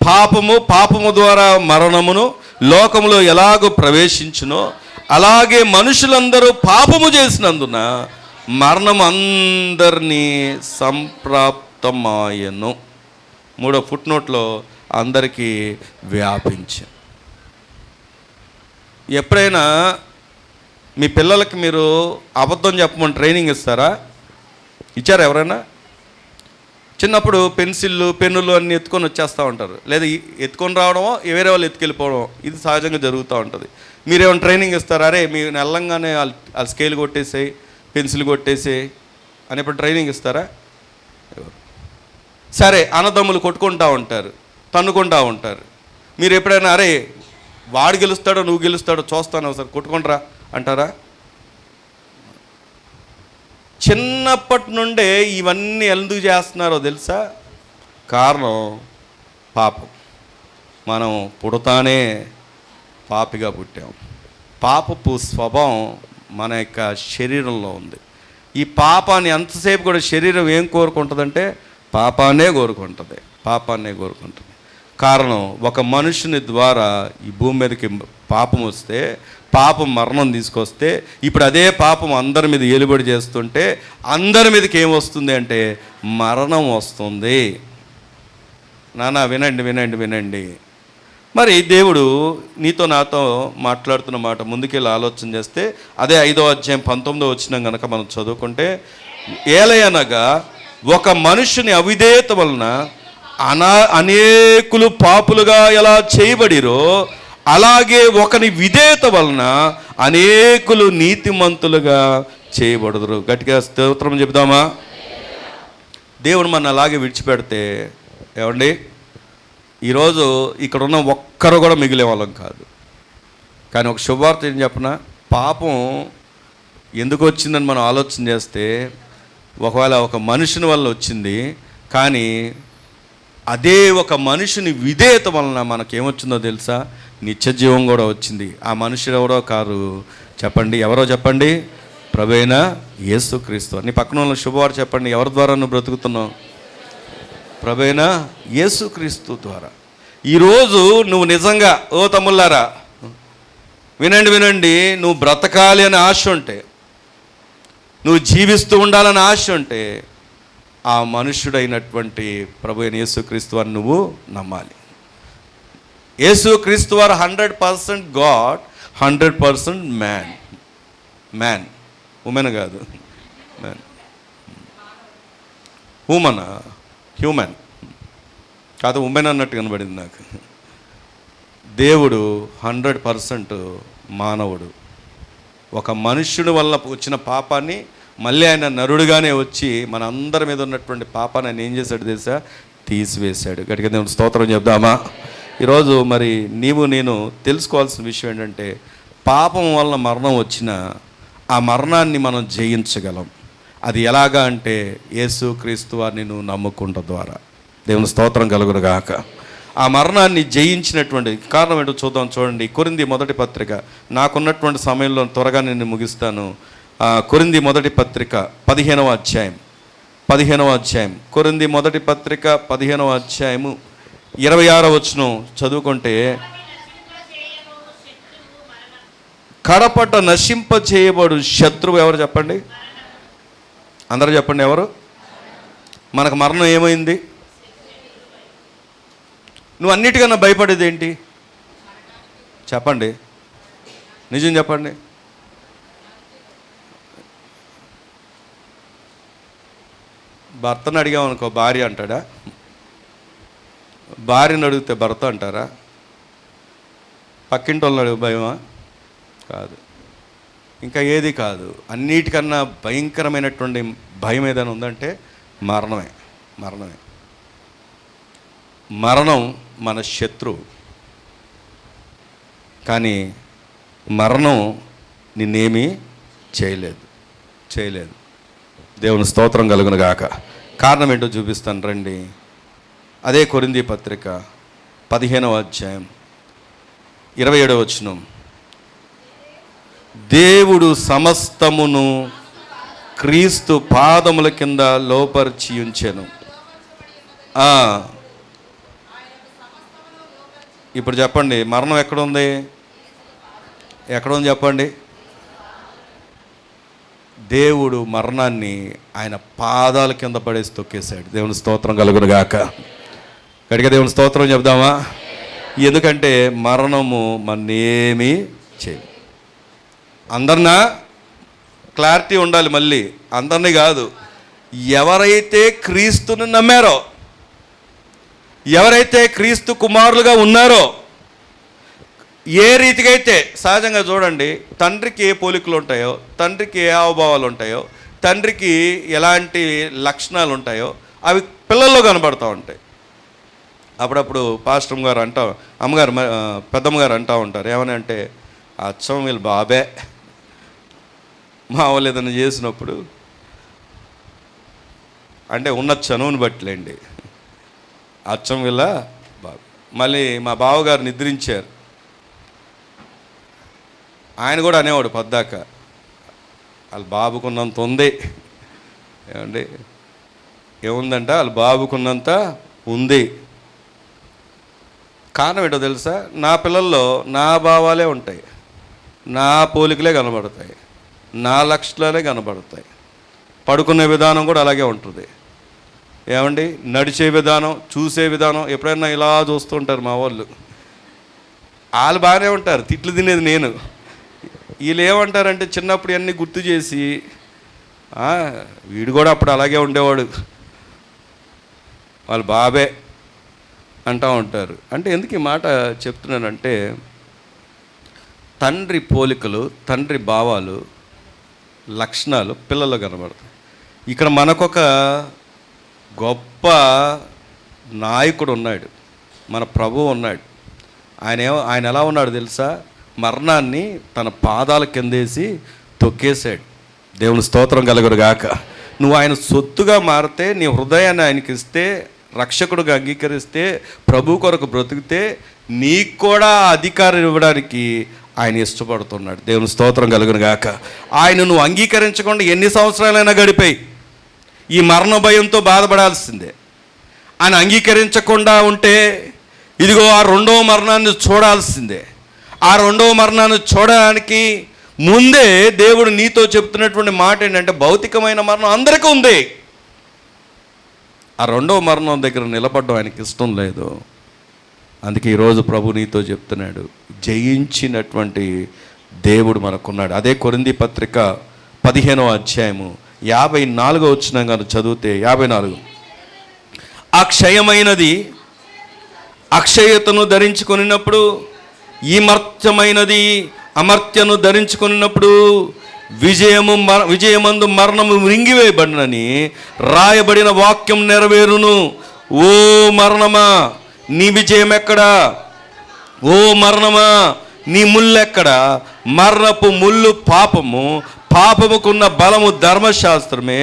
పాపము ద్వారా మరణమును లోకములో ఎలాగో ప్రవేశించునో, అలాగే మనుషులందరూ పాపము చేసినందున మరణం అందరినీ సంప్రాప్తమాయను. 3వ ఫుట్నోట్లో అందరికీ వ్యాపించు. ఎప్పుడైనా మీ పిల్లలకి మీరు అబద్ధం చెప్పమని ట్రైనింగ్ ఇస్తారా? ఇచ్చారా ఎవరైనా? చిన్నప్పుడు పెన్సిళ్ళు, పెన్నులు అన్నీ ఎత్తుకొని వచ్చేస్తూ ఉంటారు, లేదా ఎత్తుకొని రావడమో వేరే వాళ్ళు ఎత్తుకెళ్ళిపోవడం, ఇది సహజంగా జరుగుతూ ఉంటుంది. మీరేమైనా ట్రైనింగ్ ఇస్తారా? అరే మీరు నెల్లంగానే వాళ్ళు స్కేల్ కొట్టేసేయి, పెన్సిల్ కొట్టేసేయి అని ఇప్పుడు ట్రైనింగ్ ఇస్తారా? సరే, అన్నదమ్ములు కొట్టుకుంటూ ఉంటారు, తన్నుకుంటూ ఉంటారు. మీరు ఎప్పుడైనా అరే వాడు గెలుస్తాడో నువ్వు గెలుస్తాడో చూస్తాను ఒకసారి కొట్టుకుంటారా అంటారా? చిన్నప్పటి నుండే ఇవన్నీ ఎందుకు చేస్తున్నారో తెలుసా? కారణం పాపం. మనం పుడతానే పాపిగా పుట్టాం. పాపపు స్వభావం మన యొక్క శరీరంలో ఉంది. ఈ పాపాన్ని ఎంతసేపు కూడా శరీరం ఏం కోరుకుంటుందంటే పాపాన్నే కోరుకుంటుంది. కారణం ఒక మనుషుని ద్వారా ఈ భూమి మీదకి పాపం వస్తే, పాపం మరణం తీసుకొస్తే, ఇప్పుడు అదే పాపం అందరి మీద ఏలుబడి చేస్తుంటే అందరి మీదకి ఏం వస్తుంది అంటే మరణం వస్తుంది. నాన్న వినండి. మరి దేవుడు నీతో నాతో మాట్లాడుతున్న మాట ముందుకెళ్ళి ఆలోచన చేస్తే అదే 5వ అధ్యాయం 19వ వచనం కనుక మనం చదువుకుంటే, ఏలయనగా ఒక మనుషుని అవిధేయత వలన అనేకులు పాపులుగా ఎలా చేయబడిరో, అలాగే ఒకని విధేయత వలన అనేకులు నీతిమంతులుగా చేయబడుదురు. గట్టిగా స్తోత్రం చెబుదామా? దేవుడు మన అలాగే విడిచిపెడితే ఏమండి, ఈరోజు ఇక్కడ ఉన్న ఒక్కరు కూడా మిగిలే వాళ్ళం కాదు. కానీ ఒక శుభవార్త ఏం చెప్పనా, పాపం ఎందుకు వచ్చిందని మనం ఆలోచన చేస్తే ఒకవేళ ఒక మనుషుని వల్ల వచ్చింది, కానీ అదే ఒక మనుషుని విధేయత వలన మనకేమొచ్చిందో తెలుసా, నిత్య జీవం కూడా వచ్చింది. ఆ మనుషుడు ఎవరో కారు, చెప్పండి ఎవరో, చెప్పండి, ప్రభువైన యేసుక్రీస్తు. నీ పక్కన ఉన్న శుభవార్త చెప్పండి, ఎవరి ద్వారా నువ్వు బ్రతుకుతున్నావు? ప్రభువైన యేసుక్రీస్తు ద్వారా. ఈరోజు నువ్వు నిజంగా, ఓ తమ్ముళ్ళారా వినండి, నువ్వు బ్రతకాలి అనే ఆశ ఉంటే, నువ్వు జీవిస్తూ ఉండాలని ఆశ ఉంటే, ఆ మనుష్యుడైనటువంటి ప్రభువైన యేసుక్రీస్తు వారిని నువ్వు నమ్మాలి. యేసుక్రీస్తు వారు 100% గాడ్, 100% మ్యాన్. ఉమెన్ కాదు, మ్యాన్. హ్యూమన్ కాదు, ఉమెన్ అన్నట్టు కనబడింది నాకు. దేవుడు 100% మానవుడు. ఒక మనుష్యుని వల్ల వచ్చిన పాపాన్ని మళ్ళీ ఆయన నరుడుగానే వచ్చి మన అందరి మీద ఉన్నటువంటి పాపాన్ని ఆయన ఏం చేశాడు తెలుసా, తీసివేశాడు. గట్టిగా దేవుని స్తోత్రం చెప్దామా? ఈరోజు మరి నేను తెలుసుకోవాల్సిన విషయం ఏంటంటే, పాపం వల్ల మరణం వచ్చినా ఆ మరణాన్ని మనం జయించగలం. అది ఎలాగా అంటే, యేసుక్రీస్తు వారిని నువ్వు నమ్ముకుంట ద్వారా. దేవుని స్తోత్రం కలుగును గాక. ఆ మరణాన్ని జయించినటువంటి కారణం ఏంటో చూడండి. కొరింథీ మొదటి పత్రిక, నాకున్నటువంటి సమయంలో త్వరగా నేను ముగిస్తాను. కొరింథీ మొదటి పత్రిక 15వ అధ్యాయం. కొరింథీ మొదటి పత్రిక 15వ అధ్యాయము 26వ వచనం చదువుకుంటే, కడపట నశింపచేయబడు శత్రువు ఎవరు చెప్పండి? అందరూ చెప్పండి, ఎవరు? మనకు మరణం ఏమైంది? నువ్వు అన్నిటికన్నా భయపడేది ఏంటి చెప్పండి, నిజం చెప్పండి. భర్తను అడిగామనుకో భార్య అంటాడా? భార్యను అడిగితే భర్త అంటారా? పక్కింటి వాళ్ళని అడిగి భయమా? కాదు. ఇంకా ఏది కాదు. అన్నిటికన్నా భయంకరమైనటువంటి భయం ఏదైనా ఉందంటే మరణమే. మరణం మన శత్రువు. కానీ మరణం నిన్నేమీ చేయలేదు. దేవుని స్తోత్రం కలుగును గాక. కారణం ఏంటో చూపిస్తాను రండి. అదే కొరింథీ పత్రిక 15వ అధ్యాయం 27వ వచనం. దేవుడు సమస్తమును క్రీస్తు పాదముల కింద లోపరిచి ఉంచెను. ఇప్పుడు చెప్పండి, మరణం ఎక్కడుంది చెప్పండి. దేవుడు మరణాన్ని ఆయన పాదాల కింద పడేసి తొక్కేశాడు. దేవుని స్తోత్రం కలుగును గాక. గట్టిగా దేవుని స్తోత్రం చెప్దామా? ఎందుకంటే మరణము మన్నేమీ చేయదు. అందరినా క్లారిటీ ఉండాలి. మళ్ళీ అందరినీ కాదు, ఎవరైతే క్రీస్తుని నమ్మారో, ఎవరైతే క్రీస్తు కుమారులుగా ఉన్నారో, ఏ రీతిగా అయితే సహజంగా చూడండి, తండ్రికి ఏ పోలికలు ఉంటాయో, తండ్రికి ఏ హావభావాలు ఉంటాయో, తండ్రికి ఎలాంటి లక్షణాలు ఉంటాయో అవి పిల్లల్లో కనబడుతూ ఉంటాయి. అప్పుడప్పుడు పాస్టర్ గారు పెద్దమ్మ గారు అంటూ ఉంటారు, ఏమని అంటే, అచ్చం వీళ్ళు బాబే. మా వాళ్ళు ఏదైనా చేసినప్పుడు అంటే ఉన్న చనువుని బట్టిలేండి, అచ్చం వీళ్ళ బాబు. మళ్ళీ మా బావగారు నిద్రించారు, ఆయన కూడా అనేవాడు పద్దాక, వాళ్ళ బాబుకున్నంత ఉంది. ఏమండి, ఏముందంట? వాళ్ళ బాబుకున్నంత ఉంది. కారణం ఏంటో తెలుసా? నా పిల్లల్లో నా భావాలే ఉంటాయి, నా పోలికలే కనబడతాయి, నా లక్షణాలే కనబడతాయి. పడుకునే విధానం కూడా అలాగే ఉంటుంది. ఏమండి, నడిచే విధానం, చూసే విధానం, ఎప్పుడైనా ఇలా చూస్తూ ఉంటారు మా వాళ్ళు బాగానే ఉంటారు, తిట్లు తినేది నేను. వీళ్ళు ఏమంటారంటే, చిన్నప్పుడు అన్నీ గుర్తు చేసి, వీడు కూడా అప్పుడు అలాగే ఉండేవాడు, వాళ్ళు బాబే అంటూ ఉంటారు. అంటే ఎందుకు ఈ మాట చెప్తున్నానంటే, తండ్రి పోలికలు, తండ్రి భావాలు, లక్షణాలు పిల్లల్లో కనబడతాయి. ఇక్కడ మనకొక గొప్ప నాయకుడు ఉన్నాడు, మన ప్రభువు ఉన్నాడు. ఆయన ఎలా ఉన్నాడు తెలుసా? మరణాన్ని తన పాదాల కిందేసి తొక్కేశాడు. దేవుని స్తోత్రం కలుగును గాక. నువ్వు ఆయన సొత్తుగా మారితే, నీ హృదయాన్ని ఆయనకి ఇస్తే, రక్షకుడుగా అంగీకరిస్తే, ప్రభు కొరకు బ్రతికితే, నీకు కూడా అధికారం ఇవ్వడానికి ఆయన ఇష్టపడుతున్నాడు. దేవుని స్తోత్రం కలుగును గాక. ఆయన నువ్వు అంగీకరించకుండా ఎన్ని సంవత్సరాలైనా గడిపాయి ఈ మరణ భయంతో బాధపడాల్సిందే. ఆయన అంగీకరించకుండా ఉంటే ఇదిగో ఆ రెండవ మరణాన్ని చూడాల్సిందే. ఆ రెండవ మరణాన్ని చూడడానికి ముందే దేవుడు నీతో చెప్తున్నటువంటి మాట ఏంటంటే, భౌతికమైన మరణం అందరికీ ఉంది. ఆ రెండవ మరణం దగ్గర నిలబడడం ఆయనకి ఇష్టం లేదు. అందుకే ఈరోజు ప్రభు నీతో చెప్తున్నాడు, జయించినటువంటి దేవుడు మనకున్నాడు. అదే కొరింథీ పత్రిక 15వ అధ్యాయము 54వ వచనం కనుక చదివితే, 54, అక్షయమైనది అక్షయతను ధరించుకున్నప్పుడు, ఈ మర్త్యమైనది అమర్త్యను ధరించుకున్నప్పుడు విజయమందు మరణము మృంగివేయబడినని రాయబడిన వాక్యం నెరవేరును. ఓ మరణమా, నీ విజయం ఎక్కడా? ఓ మరణమా, నీ ముల్లెక్కడా? మరణపు ముళ్ళు పాపము, పాపముకున్న బలము ధర్మశాస్త్రమే.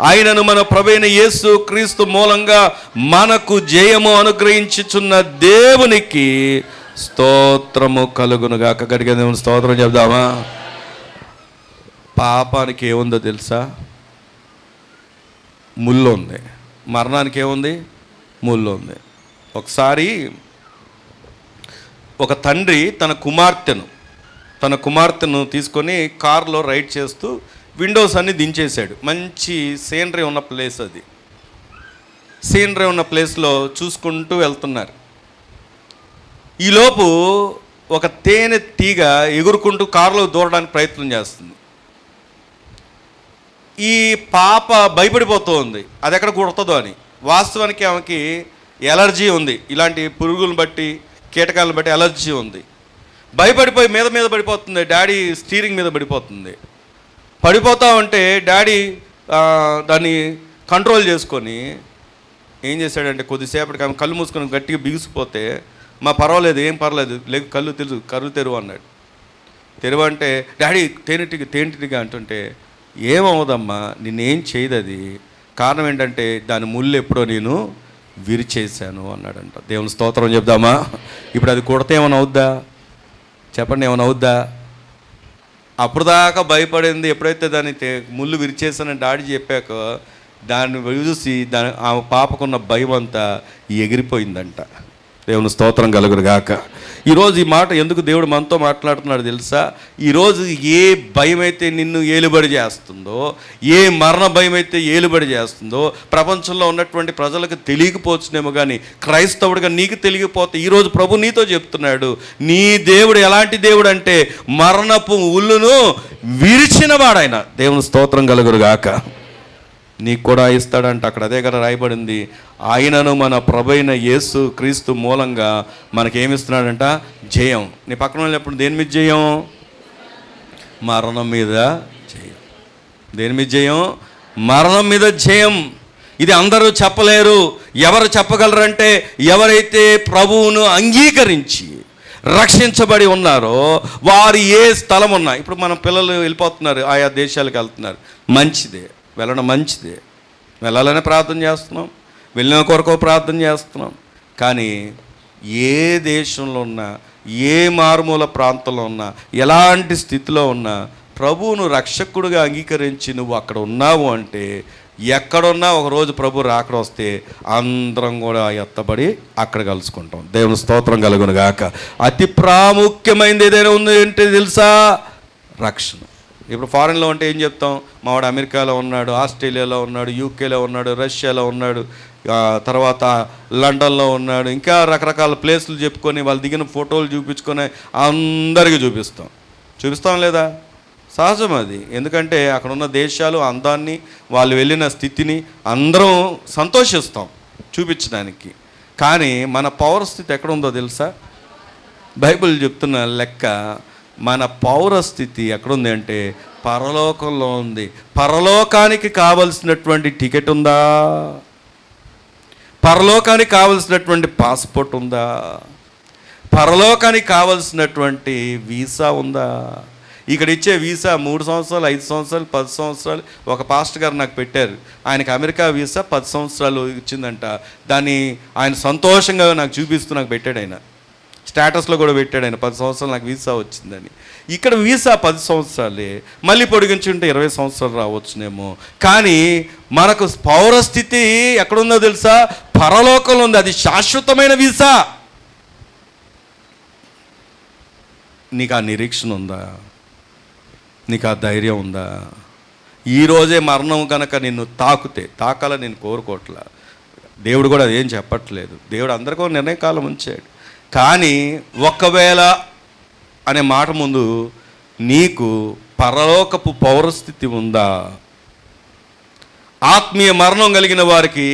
ఆయనను మన ప్రభువైన యేసు క్రీస్తు మూలంగా మనకు జయము అనుగ్రహించుచున్న దేవునికి స్తోత్రము కలుగునుగాక. గట్టిగా దేవుని స్తోత్రం చెప్దామా? పాపానికి ఏముందో తెలుసా? ముళ్ళు ఉంది. మరణానికి ఏముంది? ముళ్ళు ఉంది. ఒకసారి ఒక తండ్రి తన కుమార్తెను తీసుకొని కారులో రైడ్ చేస్తూ విండోస్ అన్ని దించేశాడు. మంచి సీనరీ ఉన్న ప్లేస్ అది. సీనరీ ఉన్న ప్లేస్లో చూసుకుంటూ వెళ్తున్నారు. ఈలోపు ఒక తేనె తీగ ఎగురుకుంటూ కారులో దూరడానికి ప్రయత్నం చేస్తుంది. ఈ పాప భయపడిపోతూ ఉంది, అది ఎక్కడ కుడుతుందో అని. వాస్తవానికి ఆమెకి ఎలర్జీ ఉంది, ఇలాంటి పురుగులను బట్టి, కీటకాలను బట్టి ఎలర్జీ ఉంది. భయపడిపోయి మీద పడిపోతుంది. డాడీ స్టీరింగ్ మీద పడిపోతుంది. పడిపోతా ఉంటే డాడీ దాన్ని కంట్రోల్ చేసుకొని ఏం చేశాడంటే, కొద్దిసేపటికి ఆమె కళ్ళు మూసుకొని గట్టిగా బిగిసిపోతే, మా పర్వాలేదు, ఏం పర్లేదు, లేదు కళ్ళు తెరువు అన్నాడు. తెరువు అంటే డాడీ తేనెటిగా అంటుంటే, ఏమవుదమ్మా, నిన్నేం చేయదు అది, కారణం ఏంటంటే దాని ముళ్ళు ఎప్పుడో నేను విరిచేశాను అన్నాడంట. దేవుని స్తోత్రం చెప్దామా? ఇప్పుడు అది కుడితే ఏమైనా అవుద్దా? చెప్పండి, ఏమైనా అవుద్దా? అప్పుడు దాకా భయపడింది, ఎప్పుడైతే దాన్ని ముళ్ళు విరిచేసానని డాడీ చెప్పాక దాన్ని చూసి ఆ పాపకున్న భయం అంతా ఎగిరిపోయిందంట. దేవుని స్తోత్రం కలుగును గాక. ఈరోజు ఈ మాట ఎందుకు దేవుడు మనతో మాట్లాడుతున్నాడు తెలుసా? ఈరోజు ఏ భయం అయితే నిన్ను ఏలుబడి చేస్తుందో, ఏ మరణ భయం అయితే ఏలుబడి చేస్తుందో, ప్రపంచంలో ఉన్నటువంటి ప్రజలకు తెలియకపోవచ్చునేమో, కానీ క్రైస్తవుడిగా నీకు తెలియకపోతే ఈరోజు ప్రభు నీతో చెప్తున్నాడు, నీ దేవుడు ఎలాంటి దేవుడు అంటే మరణపు ఉల్లును విరిచిన వాడాయన. దేవుని స్తోత్రం కలుగును గాక. నీకు కూడా ఇస్తాడంట. అక్కడ అదే కదా రాయబడింది, ఆయనను మన ప్రభువైన యేసు క్రీస్తు మూలంగా మనకేమిస్తున్నాడంట? జయం. నీ పక్కన వాళ్ళు దేని మీద జయం? మరణం మీద జయం. దేని మీద జయం? మరణం మీద జయం. ఇది అందరూ చెప్పలేరు. ఎవరు చెప్పగలరంటే ఎవరైతే ప్రభువును అంగీకరించి రక్షించబడి ఉన్నారో వారు ఏ స్థలం ఉన్నా. ఇప్పుడు మన పిల్లలు వెళ్ళిపోతున్నారు, ఆయా దేశాలకు వెళ్తున్నారు, మంచిదే, వెళ్ళడం మంచిదే, వెళ్ళాలనే ప్రార్థన చేస్తున్నాం, వెళ్ళిన కొరకు ప్రార్థన చేస్తున్నాం. కానీ ఏ దేశంలో ఉన్నా, ఏ మారుమూల ప్రాంతంలో ఉన్నా, ఎలాంటి స్థితిలో ఉన్నా ప్రభువును రక్షకుడిగా అంగీకరించి నువ్వు అక్కడ ఉన్నావు అంటే, ఎక్కడున్నా ఒకరోజు ప్రభు రాకడ వస్తే అందరం కూడా ఎత్తబడి అక్కడ కలుసుకుంటాం. దేవుని స్తోత్రం కలుగును గాక. అతి ప్రాముఖ్యమైనది ఏదైనా ఉంది అంటే తెలుసా? రక్షణ. ఇప్పుడు ఫారెన్లో ఉంటే ఏం చెప్తాం? మావాడు అమెరికాలో ఉన్నాడు, ఆస్ట్రేలియాలో ఉన్నాడు, యూకేలో ఉన్నాడు, రష్యాలో ఉన్నాడు, తర్వాత లండన్లో ఉన్నాడు, ఇంకా రకరకాల ప్లేసులు చెప్పుకొని వాళ్ళు దిగిన ఫోటోలు చూపించుకొని అందరికీ చూపిస్తాం లేదా? సహజం అది. ఎందుకంటే అక్కడ ఉన్న దేశాలు అందాన్ని, వాళ్ళు వెళ్ళిన స్థితిని అందరం సంతోషిస్తాం చూపించడానికి. కానీ మన పౌరస్థితి ఎక్కడుందో తెలుసా? బైబిల్ చెప్తున్న లెక్క మన పౌరస్థితి ఎక్కడుంది అంటే పరలోకంలో ఉంది. పరలోకానికి కావలసినటువంటి టికెట్ ఉందా? పరలోకానికి కావలసినటువంటి పాస్పోర్ట్ ఉందా? పరలోకానికి కావలసినటువంటి వీసా ఉందా? ఇక్కడ ఇచ్చే వీసా 3 సంవత్సరాలు, 5 సంవత్సరాలు, 10 సంవత్సరాలు. ఒక పాస్టర్ గారు నాకు పెట్టారు, ఆయనకి అమెరికా వీసా 10 సంవత్సరాలు ఇచ్చిందంట. దాన్ని ఆయన సంతోషంగా నాకు చూపిస్తూ నాకు పెట్టాడు, ఆయన స్టేటస్లో కూడా పెట్టాడు, ఆయన 10 సంవత్సరాలు నాకు వీసా వచ్చిందని. ఇక్కడ వీసా 10 సంవత్సరాలే, మళ్ళీ పొడిగించుంటే 20 సంవత్సరాలు రావచ్చునేమో. కానీ మనకు పౌరస్థితి ఎక్కడుందో తెలుసా? పరలోకంలో ఉంది. అది శాశ్వతమైన వీసా. నీకు ఆ నిరీక్షణ ఉందా? నీకు ఆ ధైర్యం ఉందా? ఈరోజే మరణం కనుక నిన్ను తాకాలని నేను కోరుకోవట్లా. దేవుడు కూడా అదేం చెప్పట్లేదు. దేవుడు అందరికీ నిర్ణయకాలం ఉంచాడు. కానీ ఒకవేళ అనే మాట ముందు నీకు పరలోకపు పౌరస్థితి ఉందా? ఆత్మీయ మరణం కలిగిన వారికి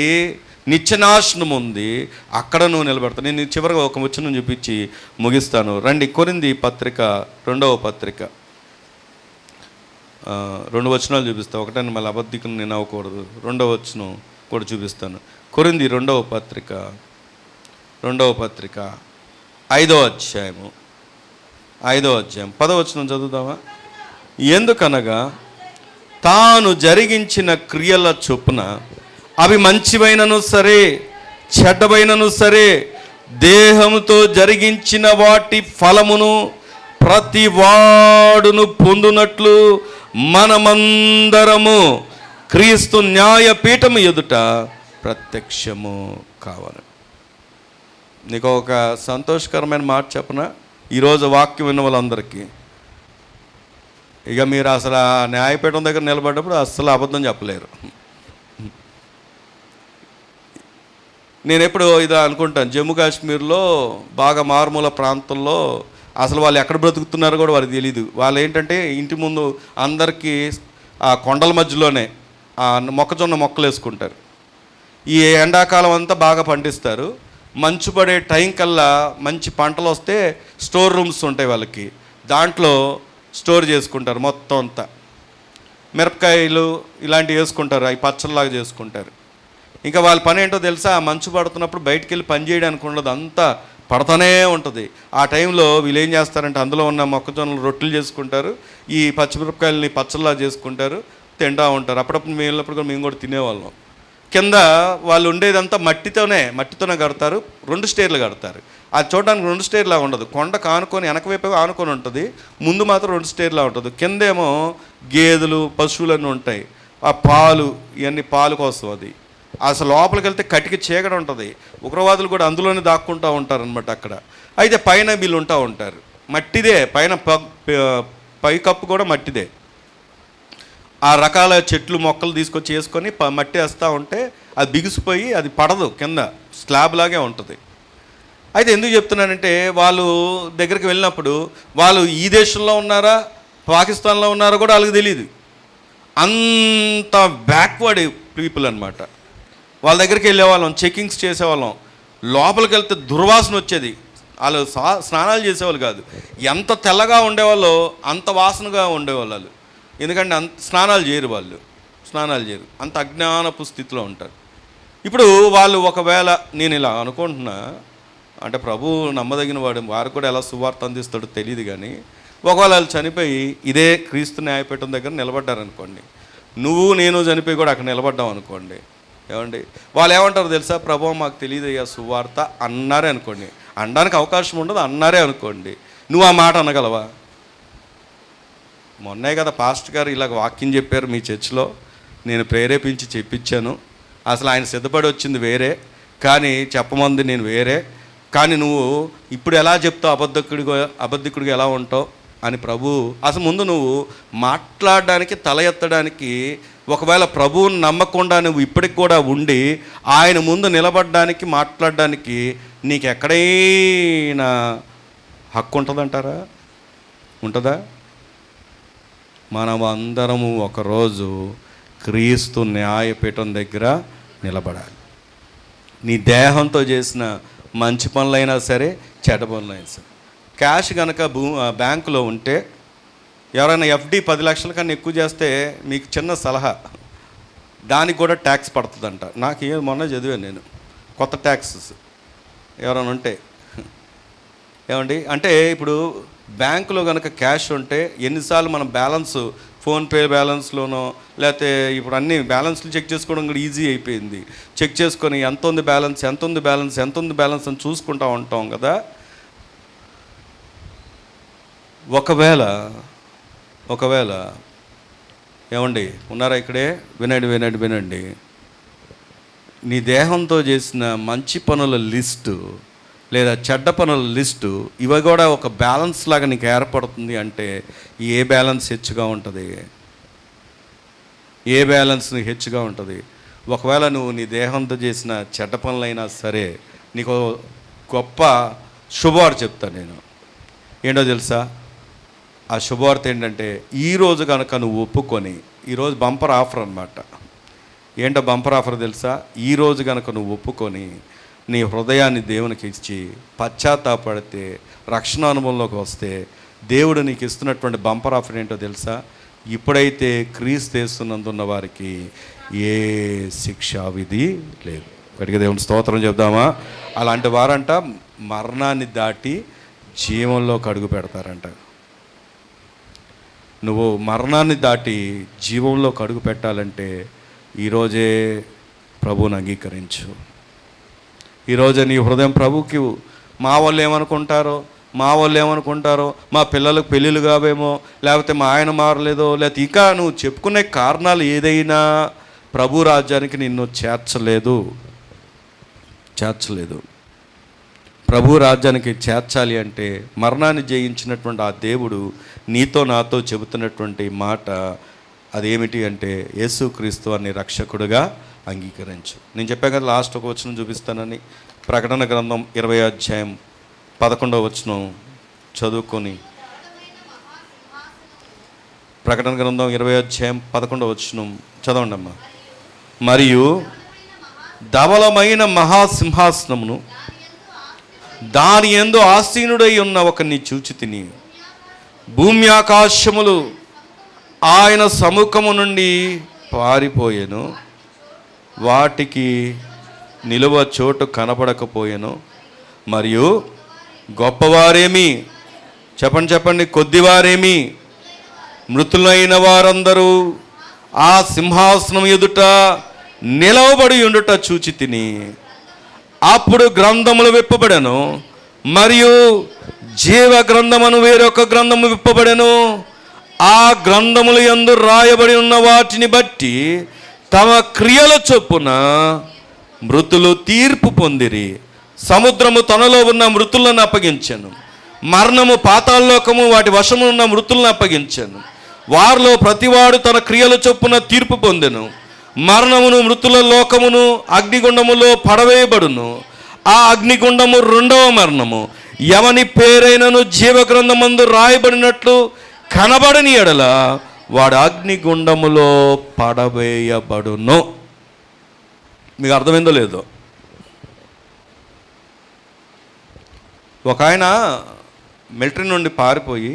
నిత్యనాశనం ఉంది, అక్కడ నువ్వు నిలబడతావు. నేను చివరిగా ఒక వచనం చూపించి ముగిస్తాను. రండి, కొరింథీ పత్రిక 2వ పత్రిక 2 వచనాలు చూపిస్తాను. ఒకటని మళ్ళీ అబద్ధికం నేను అవ్వకూడదు. 2వ వచనం కూడా చూపిస్తాను. కొరింథీ 2వ పత్రిక 5వ అధ్యాయము 10వ వచనం చదువుదామా? ఎందుకనగా తాను జరిగించిన క్రియల చొప్పున అవి మంచివైనను సరే చెడ్డవైనను సరే దేహంతో జరిగించిన వాటి ఫలమును ప్రతి వాడును పొందునట్లు మనమందరము క్రీస్తు న్యాయపీఠము ఎదుట ప్రత్యక్షము కావాలి. నీకు ఒక సంతోషకరమైన మాట చెప్పనా? ఈరోజు వాక్యం విన్న వాళ్ళందరికీ, ఇక మీరు అసలు ఆ న్యాయపీఠం దగ్గర నిలబడ్డప్పుడు అస్సలు అబద్ధం చెప్పలేరు. నేను ఎప్పుడు ఇది అనుకుంటాను, జమ్మూ కాశ్మీర్లో బాగా మారుమూల ప్రాంతంలో అసలు వాళ్ళు ఎక్కడ బ్రతుకుతున్నారో కూడా వారికి తెలియదు. వాళ్ళు ఏంటంటే ఇంటి ముందు అందరికీ ఆ కొండల మధ్యలోనే ఆ మొక్కజొన్న మొక్కలు వేసుకుంటారు. ఈ ఎండాకాలం అంతా బాగా పండిస్తారు. మంచు పడే టైం కల్లా మంచి పంటలు వస్తే స్టోర్ రూమ్స్ ఉంటాయి వాళ్ళకి, దాంట్లో స్టోర్ చేసుకుంటారు. మొత్తం అంతా మిరపకాయలు ఇలాంటివి వేసుకుంటారు, అవి పచ్చళ్ళలాగా చేసుకుంటారు. ఇంకా వాళ్ళ పని ఏంటో తెలుసా? ఆ మంచు పడుతున్నప్పుడు బయటికి వెళ్ళి పని చేయడానికి ఉండదు, అంతా పడుతూనే ఉంటుంది. ఆ టైంలో వీళ్ళు ఏం చేస్తారంటే అందులో ఉన్న మొక్కజొన్నలు రొట్టెలు చేసుకుంటారు, ఈ పచ్చిమిరపకాయలని పచ్చళ్ళలా చేసుకుంటారు, తింటూ ఉంటారు. అప్పుడప్పుడు మేము వెళ్ళినప్పుడు కూడా మేము కూడా తినేవాళ్ళం. కింద వాళ్ళు ఉండేదంతా మట్టితోనే కడతారు. 2 స్టేర్లు కడతారు. అది చూడడానికి 2 స్టేర్లా ఉండదు, కొండకు ఆనుకొని వెనక వైపు ఆనుకొని ఉంటుంది, ముందు మాత్రం 2 స్టేర్లా ఉంటుంది. కిందేమో గేదెలు పశువులన్నీ ఉంటాయి, ఆ పాలు ఇవన్నీ పాలు కోసం. అది అసలు లోపలికి వెళ్తే కటికి చీకటి ఉంటుంది. ఉగ్రవాదులు కూడా అందులోనే దాక్కుంటూ ఉంటారనమాట అక్కడ. అయితే పైన వీళ్ళు ఉంటారు, మట్టిదే, పైన పైకప్పు కూడా మట్టిదే. ఆ రకాల చెట్లు మొక్కలు తీసుకొచ్చి వేసుకొని మట్టి వేస్తూ ఉంటే అది బిగుసిపోయి అది పడదు, కింద స్లాబ్ లాగే ఉంటుంది. అయితే ఎందుకు చెప్తున్నానంటే వాళ్ళు దగ్గరికి వెళ్ళినప్పుడు వాళ్ళు ఈ దేశంలో ఉన్నారా పాకిస్తాన్లో ఉన్నారో కూడా వాళ్ళకి తెలియదు. అంత బ్యాక్వర్డ్ పీపుల్ అనమాట. వాళ్ళ దగ్గరికి వెళ్ళేవాళ్ళం, చెకింగ్స్ చేసేవాళ్ళం. లోపలికి వెళ్తే దుర్వాసన వచ్చేది. వాళ్ళు స్నానాలు చేసేవాళ్ళు కాదు. ఎంత తెల్లగా ఉండేవాళ్ళో అంత వాసనగా ఉండేవాళ్ళు వాళ్ళు. ఎందుకంటే స్నానాలు చేయరు, అంత అజ్ఞానపు స్థితిలో ఉంటారు. ఇప్పుడు వాళ్ళు ఒకవేళ నేను ఇలా అనుకుంటున్నా అంటే ప్రభు నమ్మదగిన వారు కూడా ఎలా సువార్త అందిస్తాడో తెలియదు. కానీ ఒకవేళ వాళ్ళు చనిపోయి ఇదే క్రీస్తు న్యాయపీఠం దగ్గర నిలబడ్డారనుకోండి, నువ్వు నేను చనిపోయి కూడా అక్కడ నిలబడ్డాం అనుకోండి, ఏమండి వాళ్ళు ఏమంటారు తెలుసా? ప్రభు మాకు తెలియదు అయ్యా సువార్త అన్నారే అనుకోండి. అనడానికి అవకాశం ఉండదు, అన్నారే అనుకోండి. నువ్వు ఆ మాట అనగలవా? మొన్నే కదా పాస్టర్ గారు ఇలాగ వాక్యం చెప్పారు మీ చర్చిలో, నేను ప్రేరేపించి చెప్పించాను. అసలు ఆయన సిద్ధపడి వచ్చింది వేరే, కానీ చెప్పమంది నేను వేరే. కానీ నువ్వు ఇప్పుడు ఎలా చెప్తావు, అబద్ధికుడిగా ఎలా ఉంటావు అని ప్రభు అసలు ముందు నువ్వు మాట్లాడడానికి తల ఎత్తడానికి, ఒకవేళ ప్రభువుని నమ్మకుండా నువ్వు ఇప్పటికి కూడా ఉండి ఆయన ముందు నిలబడడానికి మాట్లాడడానికి నీకు ఎక్కడైనా హక్కు ఉంటుందంటారా? ఉంటుందా? మనం అందరము ఒకరోజు క్రీస్తు న్యాయపీఠం దగ్గర నిలబడాలి. నీ దేహంతో చేసిన మంచి పనులైనా సరే చెడ్డ పనులైనా సరే. క్యాష్ కనుక బ్యాంకులో ఉంటే ఎవరైనా ఎఫ్డి 10 లక్షల కన్నా ఎక్కువ చేస్తే మీకు చిన్న సలహా, దానికి కూడా ట్యాక్స్ పడుతుందంట. నాకు మొన్న చదివాను నేను, కొత్త ట్యాక్సెస్ ఎవరైనా ఉంటే ఏమండి, అంటే ఇప్పుడు బ్యాంకులో కనుక క్యాష్ ఉంటే ఎన్నిసార్లు మనం బ్యాలెన్స్, ఫోన్పే బ్యాలెన్స్లోనో లేకపోతే ఇప్పుడు అన్ని బ్యాలెన్స్లు చెక్ చేసుకోవడం కూడా ఈజీ అయిపోయింది. చెక్ చేసుకొని ఎంత ఉంది బ్యాలెన్స్, ఎంత ఉంది బ్యాలెన్స్, ఎంత ఉంది బ్యాలెన్స్ అని చూసుకుంటూ ఉంటాం కదా. ఒకవేళ ఏమండి ఉన్నారా ఇక్కడే, వినండి, నీ దేహంతో చేసిన మంచి పనుల లిస్టు లేదా చెడ్డ పనుల లిస్టు ఇవి కూడా ఒక బ్యాలెన్స్ లాగా నీకు ఏర్పడుతుంది అంటే ఏ బ్యాలెన్స్ హెచ్చుగా ఉంటుంది? ఏ బ్యాలెన్స్ నీకు హెచ్చుగా ఉంటుంది? ఒకవేళ నువ్వు నీ దేహంతో చేసిన చెడ్డ పనులైనా సరే, నీకు గొప్ప శుభవార్త చెప్తాను నేను. ఏంటో తెలుసా? ఆ శుభవార్త ఏంటంటే, ఈరోజు కనుక నువ్వు ఒప్పుకొని, ఈరోజు బంపర్ ఆఫర్ అన్నమాట. ఏంటో బంపర్ ఆఫర్ తెలుసా? ఈరోజు కనుక నువ్వు ఒప్పుకొని నీ హృదయాన్ని దేవునికి ఇచ్చి పశ్చాత్తాపడితే, రక్షణ అనుభవంలోకి వస్తే, దేవుడు నీకు ఇస్తున్నటువంటి బంపర్ ఆఫర్ ఏంటో తెలుసా? ఇప్పుడైతే క్రీస్తు యేసునందున్న వారికి ఏ శిక్షా విధి లేదు. గట్టిగా దేవుని స్తోత్రం చెప్దామా? అలాంటి వారంట మరణాన్ని దాటి జీవంలోకి అడుగు పెడతారంట. నువ్వు మరణాన్ని దాటి జీవంలోకి అడుగు పెట్టాలంటే ఈరోజే ప్రభువుని అంగీకరించు. ఈరోజే నీ హృదయం ప్రభుకి, మా వాళ్ళు ఏమనుకుంటారో, మా పిల్లలకు పెళ్ళిళ్ళు కావేమో, లేకపోతే మా ఆయన మారలేదో, లేకపోతే ఇంకా నువ్వు చెప్పుకునే కారణాలు ఏదైనా ప్రభు రాజ్యానికి నిన్ను చేర్చలేదు. ప్రభు రాజ్యానికి చేర్చాలి అంటే మరణాన్ని జయించినటువంటి ఆ దేవుడు నీతో నాతో చెబుతున్నటువంటి మాట అదేమిటి అంటే, యేసుక్రీస్తు అనే రక్షకుడుగా అంగీకరించు. నేను చెప్పాను కదా, లాస్ట్ ఒక వచనం చూపిస్తానని. ప్రకటన గ్రంథం 20వ అధ్యాయం 11వ వచనం చదువుకొని, ప్రకటన గ్రంథం 20వ అధ్యాయం 11వ వచనం చదవండి అమ్మా. మరియు ధవలమైన మహాసింహాసనమును దాని యందు ఆసీనుడై ఉన్న ఒకరిని చూచి తిని, భూమి ఆకాశములు ఆయన సముఖము నుండి పారిపోయెను, వాటికి నిలువ చోటు కనపడకపోయెను. మరియు గొప్పవారేమి, చెప్పండి, కొద్దివారేమి, మృతులైన వారందరూ ఆ సింహాసనం ఎదుట నిలవబడి ఉండుట చూచి తిని, అప్పుడు గ్రంథములు విప్పబడెను, మరియు జీవ గ్రంథమును వేరొక గ్రంథము విప్పబడెను. ఆ గ్రంథముల యందు రాయబడి ఉన్న వాటిని బట్టి తమ క్రియల చొప్పున మృతులు తీర్పు పొందిరి. సముద్రము తనలో ఉన్న మృతులను అప్పగించెను, మరణము పాతాళలోకము వాటి వశము ఉన్న మృతులను అప్పగించెను. వారిలో ప్రతివాడు తన క్రియల చొప్పున తీర్పు పొందెను. మరణమును, మృతుల లోకమును అగ్నిగుండములో పడవేయబడును. ఆ అగ్నిగుండము రెండవ మరణము. ఎవని పేరైనను జీవగ్రంథమందు రాయబడినట్లు కనబడని ఎడల వాడు అగ్నిగుండములో పడవేయబడును. మీకు అర్థమైందో లేదో? ఒక ఆయన మిలిటరీ నుండి పారిపోయి,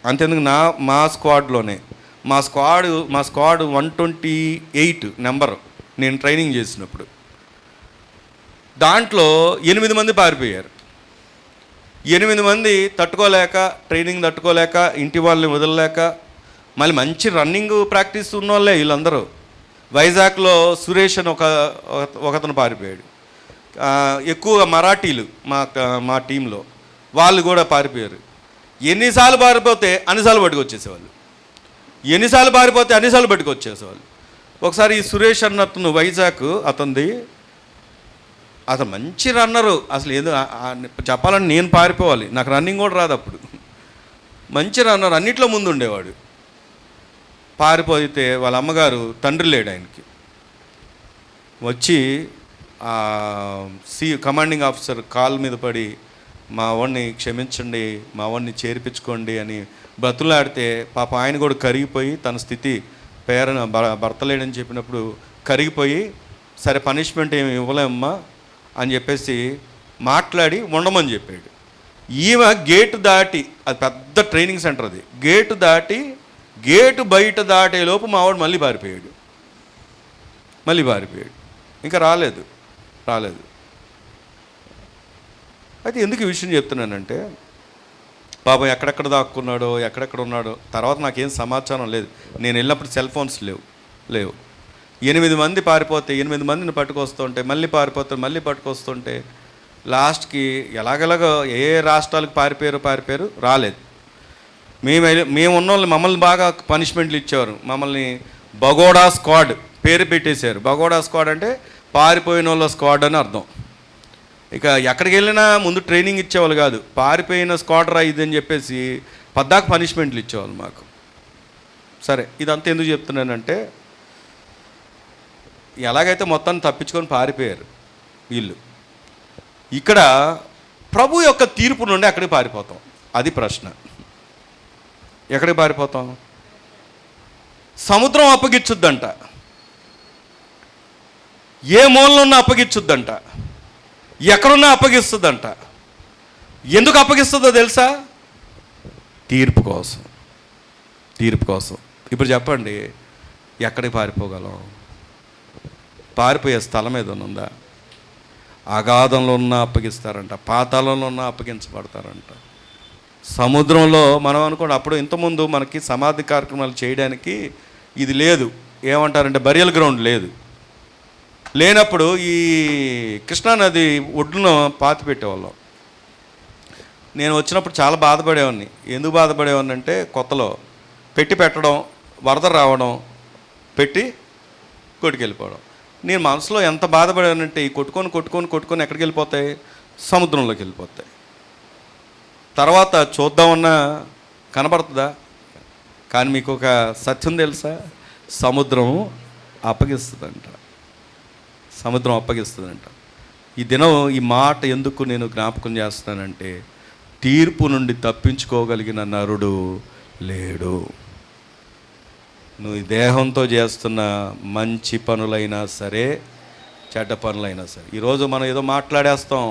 అంతేందుకు మా స్క్వాడ్ 128 నెంబరు నేను ట్రైనింగ్ చేసినప్పుడు, దాంట్లో 8 మంది పారిపోయారు. 8 మంది ట్రైనింగ్ తట్టుకోలేక, ఇంటి వాళ్ళని వదలలేక, మళ్ళీ మంచి రన్నింగ్ ప్రాక్టీస్ ఉన్న వాళ్ళే వీళ్ళందరూ. వైజాగ్లో సురేష్ అని ఒకతను పారిపోయాడు. ఎక్కువ మరాఠీలు మా టీంలో, వాళ్ళు కూడా పారిపోయారు. ఎన్నిసార్లు పారిపోతే అన్నిసార్లు పట్టుకొచ్చేసేవాళ్ళు. ఒకసారి ఈ సురేష్ అన్నతను వైజాగ్ అతనిది, అతను మంచి రన్నరు. అసలు ఏదో చెప్పాలని నేను పారిపోవాలి, నాకు రన్నింగ్ కూడా రాదు అప్పుడు. మంచి రన్నర్, అన్నిట్లో ముందు ఉండేవాడు. పారిపోతే వాళ్ళ అమ్మగారు, తండ్రి లేడు ఆయనకి, వచ్చి కమాండింగ్ ఆఫీసర్ కాల్ మీద పడి, మా వాడిని క్షమించండి, మా వాడిని చేర్పించుకోండి అని బ్రతులాడితే, పాప ఆయన కూడా కరిగిపోయి, తన స్థితి భర్త లేడని చెప్పినప్పుడు కరిగిపోయి, సరే పనిష్మెంట్ ఏమి ఇవ్వలేమ్మా అని చెప్పేసి మాట్లాడి ఉండమని చెప్పాడు. ఈమె గేటు దాటి, అది పెద్ద ట్రైనింగ్ సెంటర్, అది గేటు బయట దాటేలోపు మావాడు మళ్ళీ పారిపోయాడు. ఇంకా రాలేదు. అయితే ఎందుకు ఈ విషయం చెప్తున్నానంటే, పాపం ఎక్కడెక్కడ దాక్కున్నాడో, ఎక్కడెక్కడ ఉన్నాడో. తర్వాత నాకేం సమాచారం లేదు. నేను వెళ్ళినప్పుడు సెల్ ఫోన్స్ లేవు. 8 మంది పారిపోతే 8 మందిని పట్టుకొస్తుంటే, మళ్ళీ పట్టుకొస్తుంటే లాస్ట్కి ఎలాగలాగో ఏ రాష్ట్రాలకు పారిపోయారు, రాలేదు. మేము ఉన్నోళ్ళు మమ్మల్ని బాగా పనిష్మెంట్లు ఇచ్చేవారు. మమ్మల్ని బగోడా స్క్వాడ్ పేరు పెట్టేశారు. బగోడా స్క్వాడ్ అంటే పారిపోయిన వాళ్ళ స్క్వాడ్ అని అర్థం. ఇక ఎక్కడికి వెళ్ళినా ముందు ట్రైనింగ్ ఇచ్చేవాళ్ళు కాదు, పారిపోయిన స్క్వాడ్ రా ఇది అని చెప్పేసి పద్దాక పనిష్మెంట్లు ఇచ్చేవాళ్ళు మాకు. సరే, ఇదంతా ఎందుకు చెప్తున్నానంటే, ఎలాగైతే మొత్తాన్ని తప్పించుకొని పారిపోయారు వీళ్ళు, ఇక్కడ ప్రభు యొక్క తీర్పు నుండి ఎక్కడికి పారిపోతాం? అది ప్రశ్న. ఎక్కడికి పారిపోతాం? సముద్రం అప్పగిచ్చుద్దంట, ఏ మూలనున్నా అప్పగిచ్చుద్దంట, ఎక్కడున్నా అప్పగిస్తుందంట. ఎందుకు అప్పగిస్తుందో తెలుసా? తీర్పు కోసం. ఇప్పుడు చెప్పండి, ఎక్కడికి పారిపోగలం? పారిపోయే స్థలం ఏదైనా ఉందా? అగాధంలో ఉన్నా అప్పగిస్తారంట, పాతాళంలో ఉన్నా అప్పగించబడతారంట. సముద్రంలో మనం అనుకోండి, అప్పుడు ఇంతకుముందు మనకి సమాధి కార్యక్రమాలు చేయడానికి ఇది లేదు, ఏమంటారంటే బరియల్ గ్రౌండ్ లేనప్పుడు ఈ కృష్ణానది ఒడ్డున పాతి పెట్టేవాళ్ళం. నేను వచ్చినప్పుడు చాలా బాధపడేవాడిని. ఎందుకు బాధపడేవాడిని అంటే, కొత్తలో పెట్టడం, వరద రావడం, పెట్టి కొట్టుకెళ్ళిపోవడం. నేను మనసులో ఎంత బాధపడేవానంటే, ఈ కొట్టుకొని ఎక్కడికి వెళ్ళిపోతాయి? సముద్రంలోకి వెళ్ళిపోతాయి. తర్వాత చూద్దామన్నా కనబడుతుందా? కానీ మీకు ఒక సత్యం తెలుసా? సముద్రం అప్పగిస్తుందంట. ఈ దినం ఈ మాట ఎందుకు నేను జ్ఞాపకం చేస్తానంటే, తీర్పు నుండి తప్పించుకోగలిగిన నరుడు లేడు. నువ్వు ఈ దేహంతో చేస్తున్న మంచి పనులైనా సరే, చెడ్డ పనులైనా సరే, ఈరోజు మనం ఏదో మాట్లాడేస్తాం,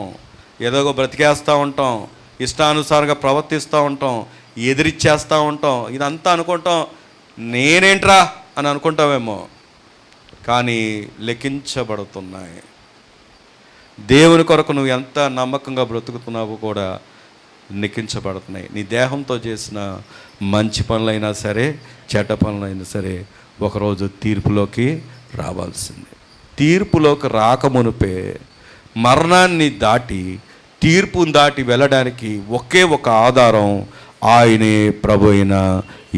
ఏదో బ్రతికేస్తూ ఉంటాం, ఇష్టానుసారంగా ప్రవర్తిస్తూ ఉంటాం, ఎదిరిచ్చేస్తూ ఉంటాం, ఇదంతా అనుకుంటాం. నేనేంట్రా అని అనుకుంటామేమో, కానీ లెక్కించబడుతున్నాయి. దేవుని కొరకు నువ్వు ఎంత నమ్మకంగా బ్రతుకుతున్నావో కూడా లెక్కించబడుతున్నాయి. నీ దేహంతో చేసిన మంచి పనులైనా సరే, చెడ్డ పనులైనా సరే, ఒకరోజు తీర్పులోకి రావాల్సిందే. తీర్పులోకి రాకమునుపే మరణాన్ని దాటి, తీర్పుని దాటి వెళ్ళడానికి ఒకే ఒక ఆధారం, ఆయనే ప్రభు అయిన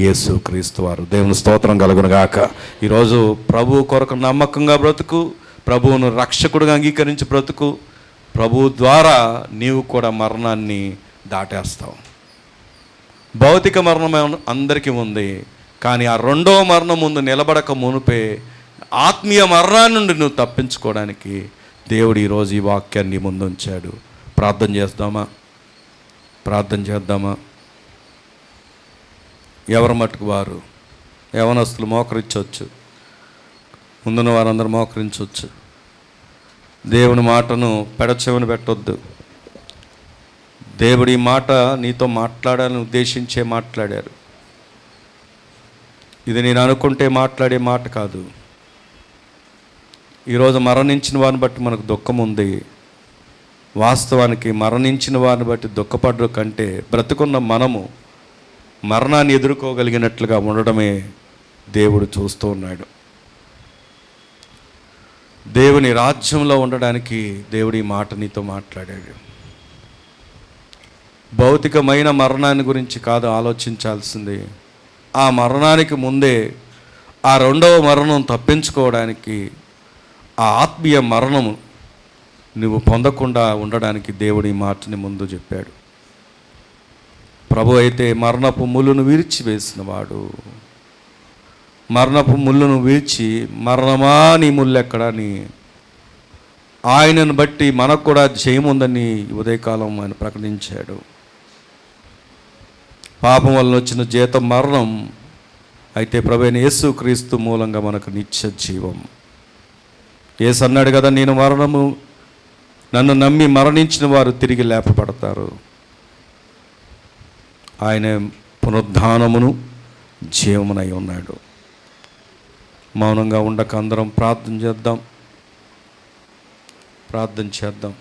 యేసుక్రీస్తు వారు. దేవుని స్తోత్రం కలుగును గాక. ఈరోజు ప్రభు కొరకు నమ్మకంగా బ్రతుకు, ప్రభువును రక్షకుడిగా అంగీకరించి బ్రతుకు. ప్రభు ద్వారా నీవు కూడా మరణాన్ని దాటేస్తావు. భౌతిక మరణం అందరికీ ఉంది, కానీ ఆ రెండవ మరణం ముందు నిలబడక మునుపే ఆత్మీయ మరణాన్ని నుండి నువ్వు తప్పించుకోవడానికి దేవుడు ఈరోజు ఈ వాక్యాన్ని ముందుంచాడు. ప్రార్థన చేద్దామా? ఎవరి మట్టుకు వారు, యవనస్తులు మోకరించవచ్చు, ముందున్న వారందరూ మోకరించవచ్చు. దేవుని మాటను పెడచెవిని పెట్టొద్దు. దేవుడి మాట నీతో మాట్లాడాలని ఉద్దేశించే మాట్లాడారు. ఇది నేను అనుకుంటే మాట్లాడే మాట కాదు. ఈరోజు మరణించిన వారిని బట్టి మనకు దుఃఖం ఉంది. వాస్తవానికి మరణించిన వారిని బట్టి దుఃఖపడ్డ కంటే బ్రతుకున్న మనము మరణాన్ని ఎదుర్కోగలిగినట్లుగా ఉండడమే దేవుడు చూస్తూ ఉన్నాడు. దేవుని రాజ్యంలో ఉండడానికి దేవుడి మాట నీతో మాట్లాడాడు. భౌతికమైన మరణాన్ని గురించి కాదు ఆలోచించాల్సింది, ఆ మరణానికి ముందే ఆ రెండవ మరణం తప్పించుకోవడానికి, ఆ ఆత్మీయ మరణము నువ్వు పొందకుండా ఉండడానికి దేవుడి మాటని ముందు చెప్పాడు. ప్రభు అయితే మరణపు ముళ్ళును విరిచివేసినవాడు. మరణపు ముళ్ళును విరిచి, మరణమా నీ ముళ్ళు ఎక్కడని ఆయనను బట్టి మనకు కూడా జయముందని ఉదయకాలం ఆయన ప్రకటించాడు. పాపం వలన వచ్చిన జీతం మరణం, అయితే ప్రభువైన యేసుక్రీస్తు మూలంగా మనకు నిత్య జీవం. యేసు అన్నాడు కదా, నేను మరణము, నన్ను నమ్మి మరణించిన వారు తిరిగి లేపబడతారు. ఆయన పునరుద్ధానమును జీవమునై ఉన్నాడు. మౌనంగా ఉండక అందరం ప్రార్థన చేద్దాం.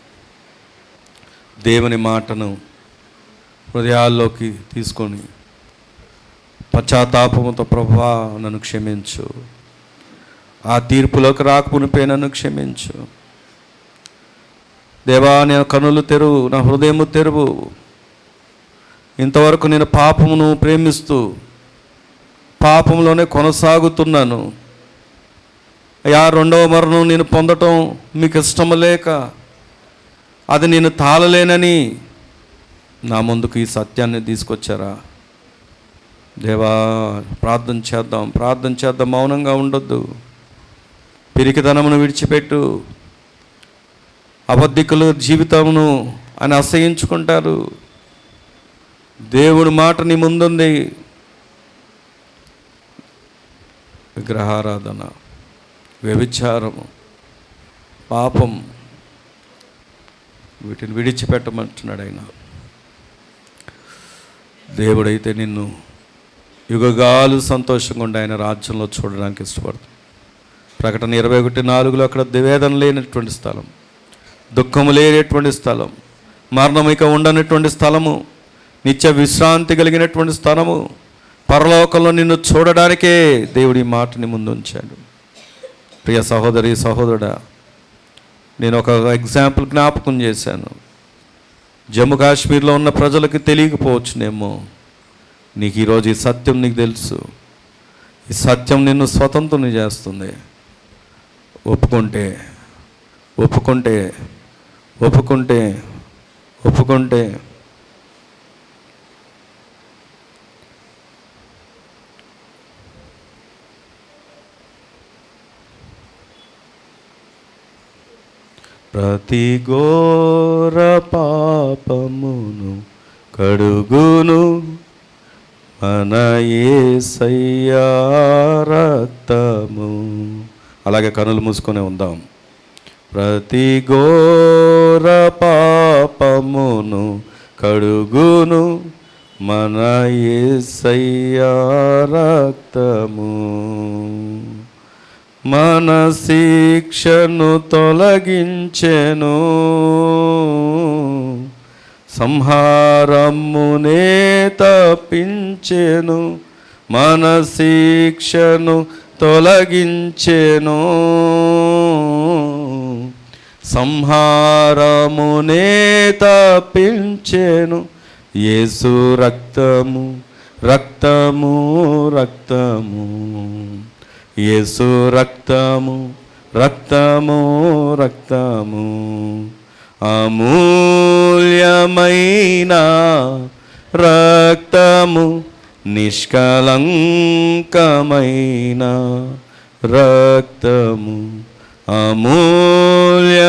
దేవుని మాటను హృదయాల్లోకి తీసుకొని పశ్చాత్తాపముతో ప్రభువా నన్ను క్షమించు, ఆ తీర్పులోకి రాకమునిపే నన్ను క్షమించు దేవా, నేను కనులు తెరువు, నా హృదయము తెరువు. ఇంతవరకు నేను పాపమును ప్రేమిస్తూ పాపంలోనే కొనసాగుతున్నాను అయ్యా. రెండవ మరణం నేను పొందటం మీకు ఇష్టం లేక అది నేను తాళలేనని నా ముందుకు ఈ సత్యాన్ని తీసుకొచ్చారా దేవా? ప్రార్థన చేద్దాం, మౌనంగా ఉండొద్దు. పిరికితనమును విడిచిపెట్టు. అబద్ధికుల జీవితమును అని అసహించుకుంటారు. దేవుడి మాట నీ ముందుంది. విగ్రహారాధన, వ్యభిచారము, పాపం, వీటిని విడిచిపెట్టమంటున్నాడు ఆయన. దేవుడైతే నిన్ను యుగగాలు సంతోషంగా ఉండి ఆయన రాజ్యంలో చూడడానికి ఇష్టపడుతుంది. ప్రకటన 21:4 అక్కడ వేదన లేనటువంటి స్థలం, దుఃఖము లేనటువంటి స్థలం, మరణం ఇక ఉండనటువంటి స్థలము, నిత్య విశ్రాంతి కలిగినటువంటి స్థలము, పరలోకంలో నిన్ను చూడడానికే దేవుడి మాటని ముందు ఉంచాడు. ప్రియ సహోదరి సహోదరుడా, నేను ఒక ఎగ్జాంపుల్ జ్ఞాపకం చేశాను. జమ్మూ కాశ్మీర్లో ఉన్న ప్రజలకు తెలియకపోవచ్చునేమో, నీకు ఈరోజు ఈ సత్యం నీకు తెలుసు. ఈ సత్యం నిన్ను స్వతంత్రుని చేస్తుంది. ఒప్పుకుంటే ఒప్పుకుంటే ఒప్పుకుంటే ఒప్పుకుంటే ప్రతి ఘోర పాపమును కడుగును మన యేసయ్యా రక్తము. అలాగే కనులు మూసుకొని ఉందాం. ప్రతి ఘోర పాపమును కడుగును మన యేసయ్యా రక్తము. మన శిక్షను తొలగించెను, సంహారమునే తప్పించెను. మన శిక్షను తొలగించెను, సంహారమునే తప్పించెను. యేసు రక్తము రక్తము రక్తము, యేసు రక్తము రక్తము రక్తము, అమూల్యమైన రక్తము, నిష్కలంకమైన రక్తము, అమూల్యమైన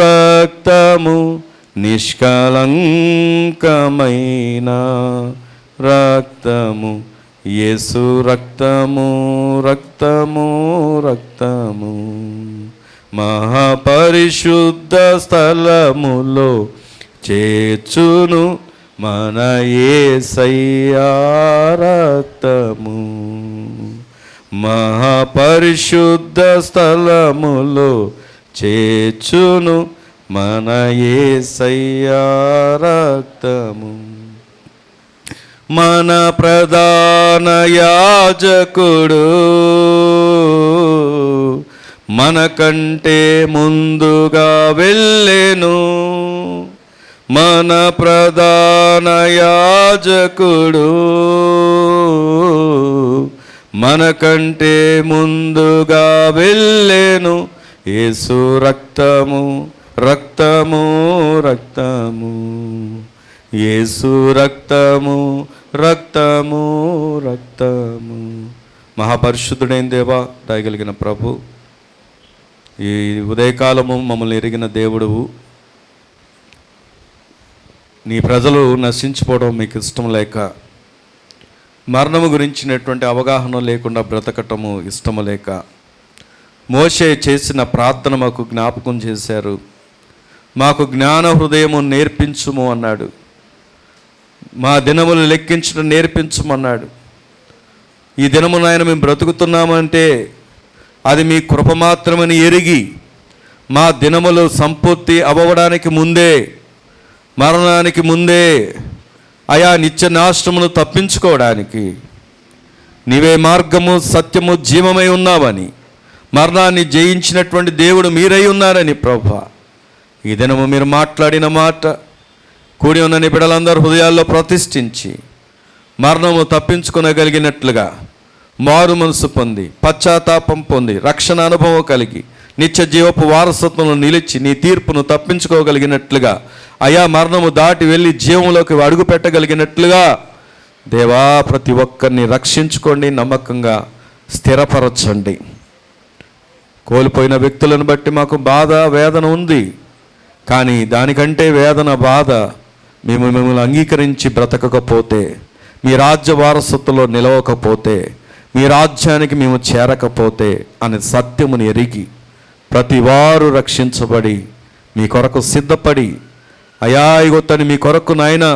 రక్తము, నిష్కలంకమైన రక్తము. యేసు రక్తము రక్తము రక్తము, మహాపరిశుద్ధ స్థలములో చేర్చును మన యేసయ్యా రక్తము. మహాపరిశుద్ధ స్థలములో చేర్చును మన యేసయ్యా రక్తము. మన ప్రధాన యాజకుడు మనకంటే ముందుగా వెళ్ళెను. మన ప్రధాన యాజకుడు మనకంటే ముందుగా వెళ్ళెను. యేసు రక్తము రక్తము రక్తము, యేసు రక్తము రక్తము రక్తము. మహాపరిశుద్ధుడైన దేవా, దయగలిగిన ప్రభు, ఈ ఉదయకాలము మమ్మల్ని ఎరిగిన దేవుడువు. నీ ప్రజలు నశించిపోవడం మీకు ఇష్టం లేక, మరణము గురించినటువంటి అవగాహన లేకుండా బ్రతకటము ఇష్టము లేక, మోషే చేసిన ప్రార్థన మాకు జ్ఞాపకం చేశారు. మాకు జ్ఞాన హృదయము నేర్పించుము అన్నాడు. మా దినములు లెక్కించడం నేర్పించమన్నాడు. ఈ దినమున ఆయన మేము బ్రతుకుతున్నామంటే అది మీ కృప మాత్రమని ఎరిగి, మా దినములు సంపూర్తి అవ్వడానికి ముందే మరణానికి ముందే అయా నిత్య నాశనమును తప్పించుకోవడానికి నీవే మార్గము, సత్యము, జీవమై ఉన్నావని, మరణాన్ని జయించినటువంటి దేవుడు మీరై ఉన్నారని ప్రభువా, ఈ దినము మీరు మాట్లాడిన మాట కూడి ఉన్న నీ బిడ్డలందరూ హృదయాల్లో ప్రతిష్ఠించి మరణము తప్పించుకొనగలిగినట్లుగా మారు మనసు పొంది, పశ్చాత్తాపం పొంది, రక్షణ అనుభవం కలిగి, నిత్య జీవపు వారసత్వంలో నిలిచి నీ తీర్పును తప్పించుకోగలిగినట్లుగా, అయా మరణము దాటి వెళ్ళి జీవంలోకి అడుగు పెట్టగలిగినట్లుగా దేవా ప్రతి ఒక్కరిని రక్షించుకోండి, నమ్మకంగా స్థిరపరచండి. కోల్పోయిన వ్యక్తులను బట్టి మాకు బాధ, వేదన ఉంది. కానీ దానికంటే వేదన, బాధ మేము మిమ్మల్ని అంగీకరించి బ్రతకకపోతే, మీ రాజ్య వారసత్వంలో నిలవకపోతే, మీ రాజ్యానికి మేము చేరకపోతే అనే సత్యముని ఎరిగి ప్రతి వారు రక్షించబడి మీ కొరకు సిద్ధపడి, అయా ఇగొత్తని మీ కొరకు నాయన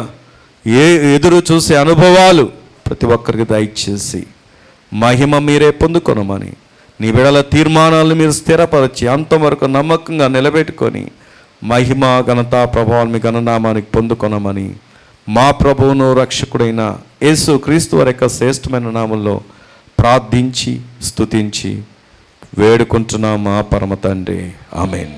ఎదురు చూసే అనుభవాలు ప్రతి ఒక్కరికి దయచేసి మహిమ మీరే పొందుకొనమని, నీ బిడల తీర్మానాలను మీరు స్థిరపరిచి అంతవరకు నమ్మకంగా నిలబెట్టుకొని మహిమ, ఘనత, ప్రభావం మీ ఘననామానికి పొందుకొనమని మా ప్రభువును రక్షకుడైన యేసు క్రీస్తు వారి యొక్క శ్రేష్టమైన నామంలో ప్రార్థించి స్తుతించి వేడుకుంటున్నాం మా పరమ తండ్రి. ఆమేన్.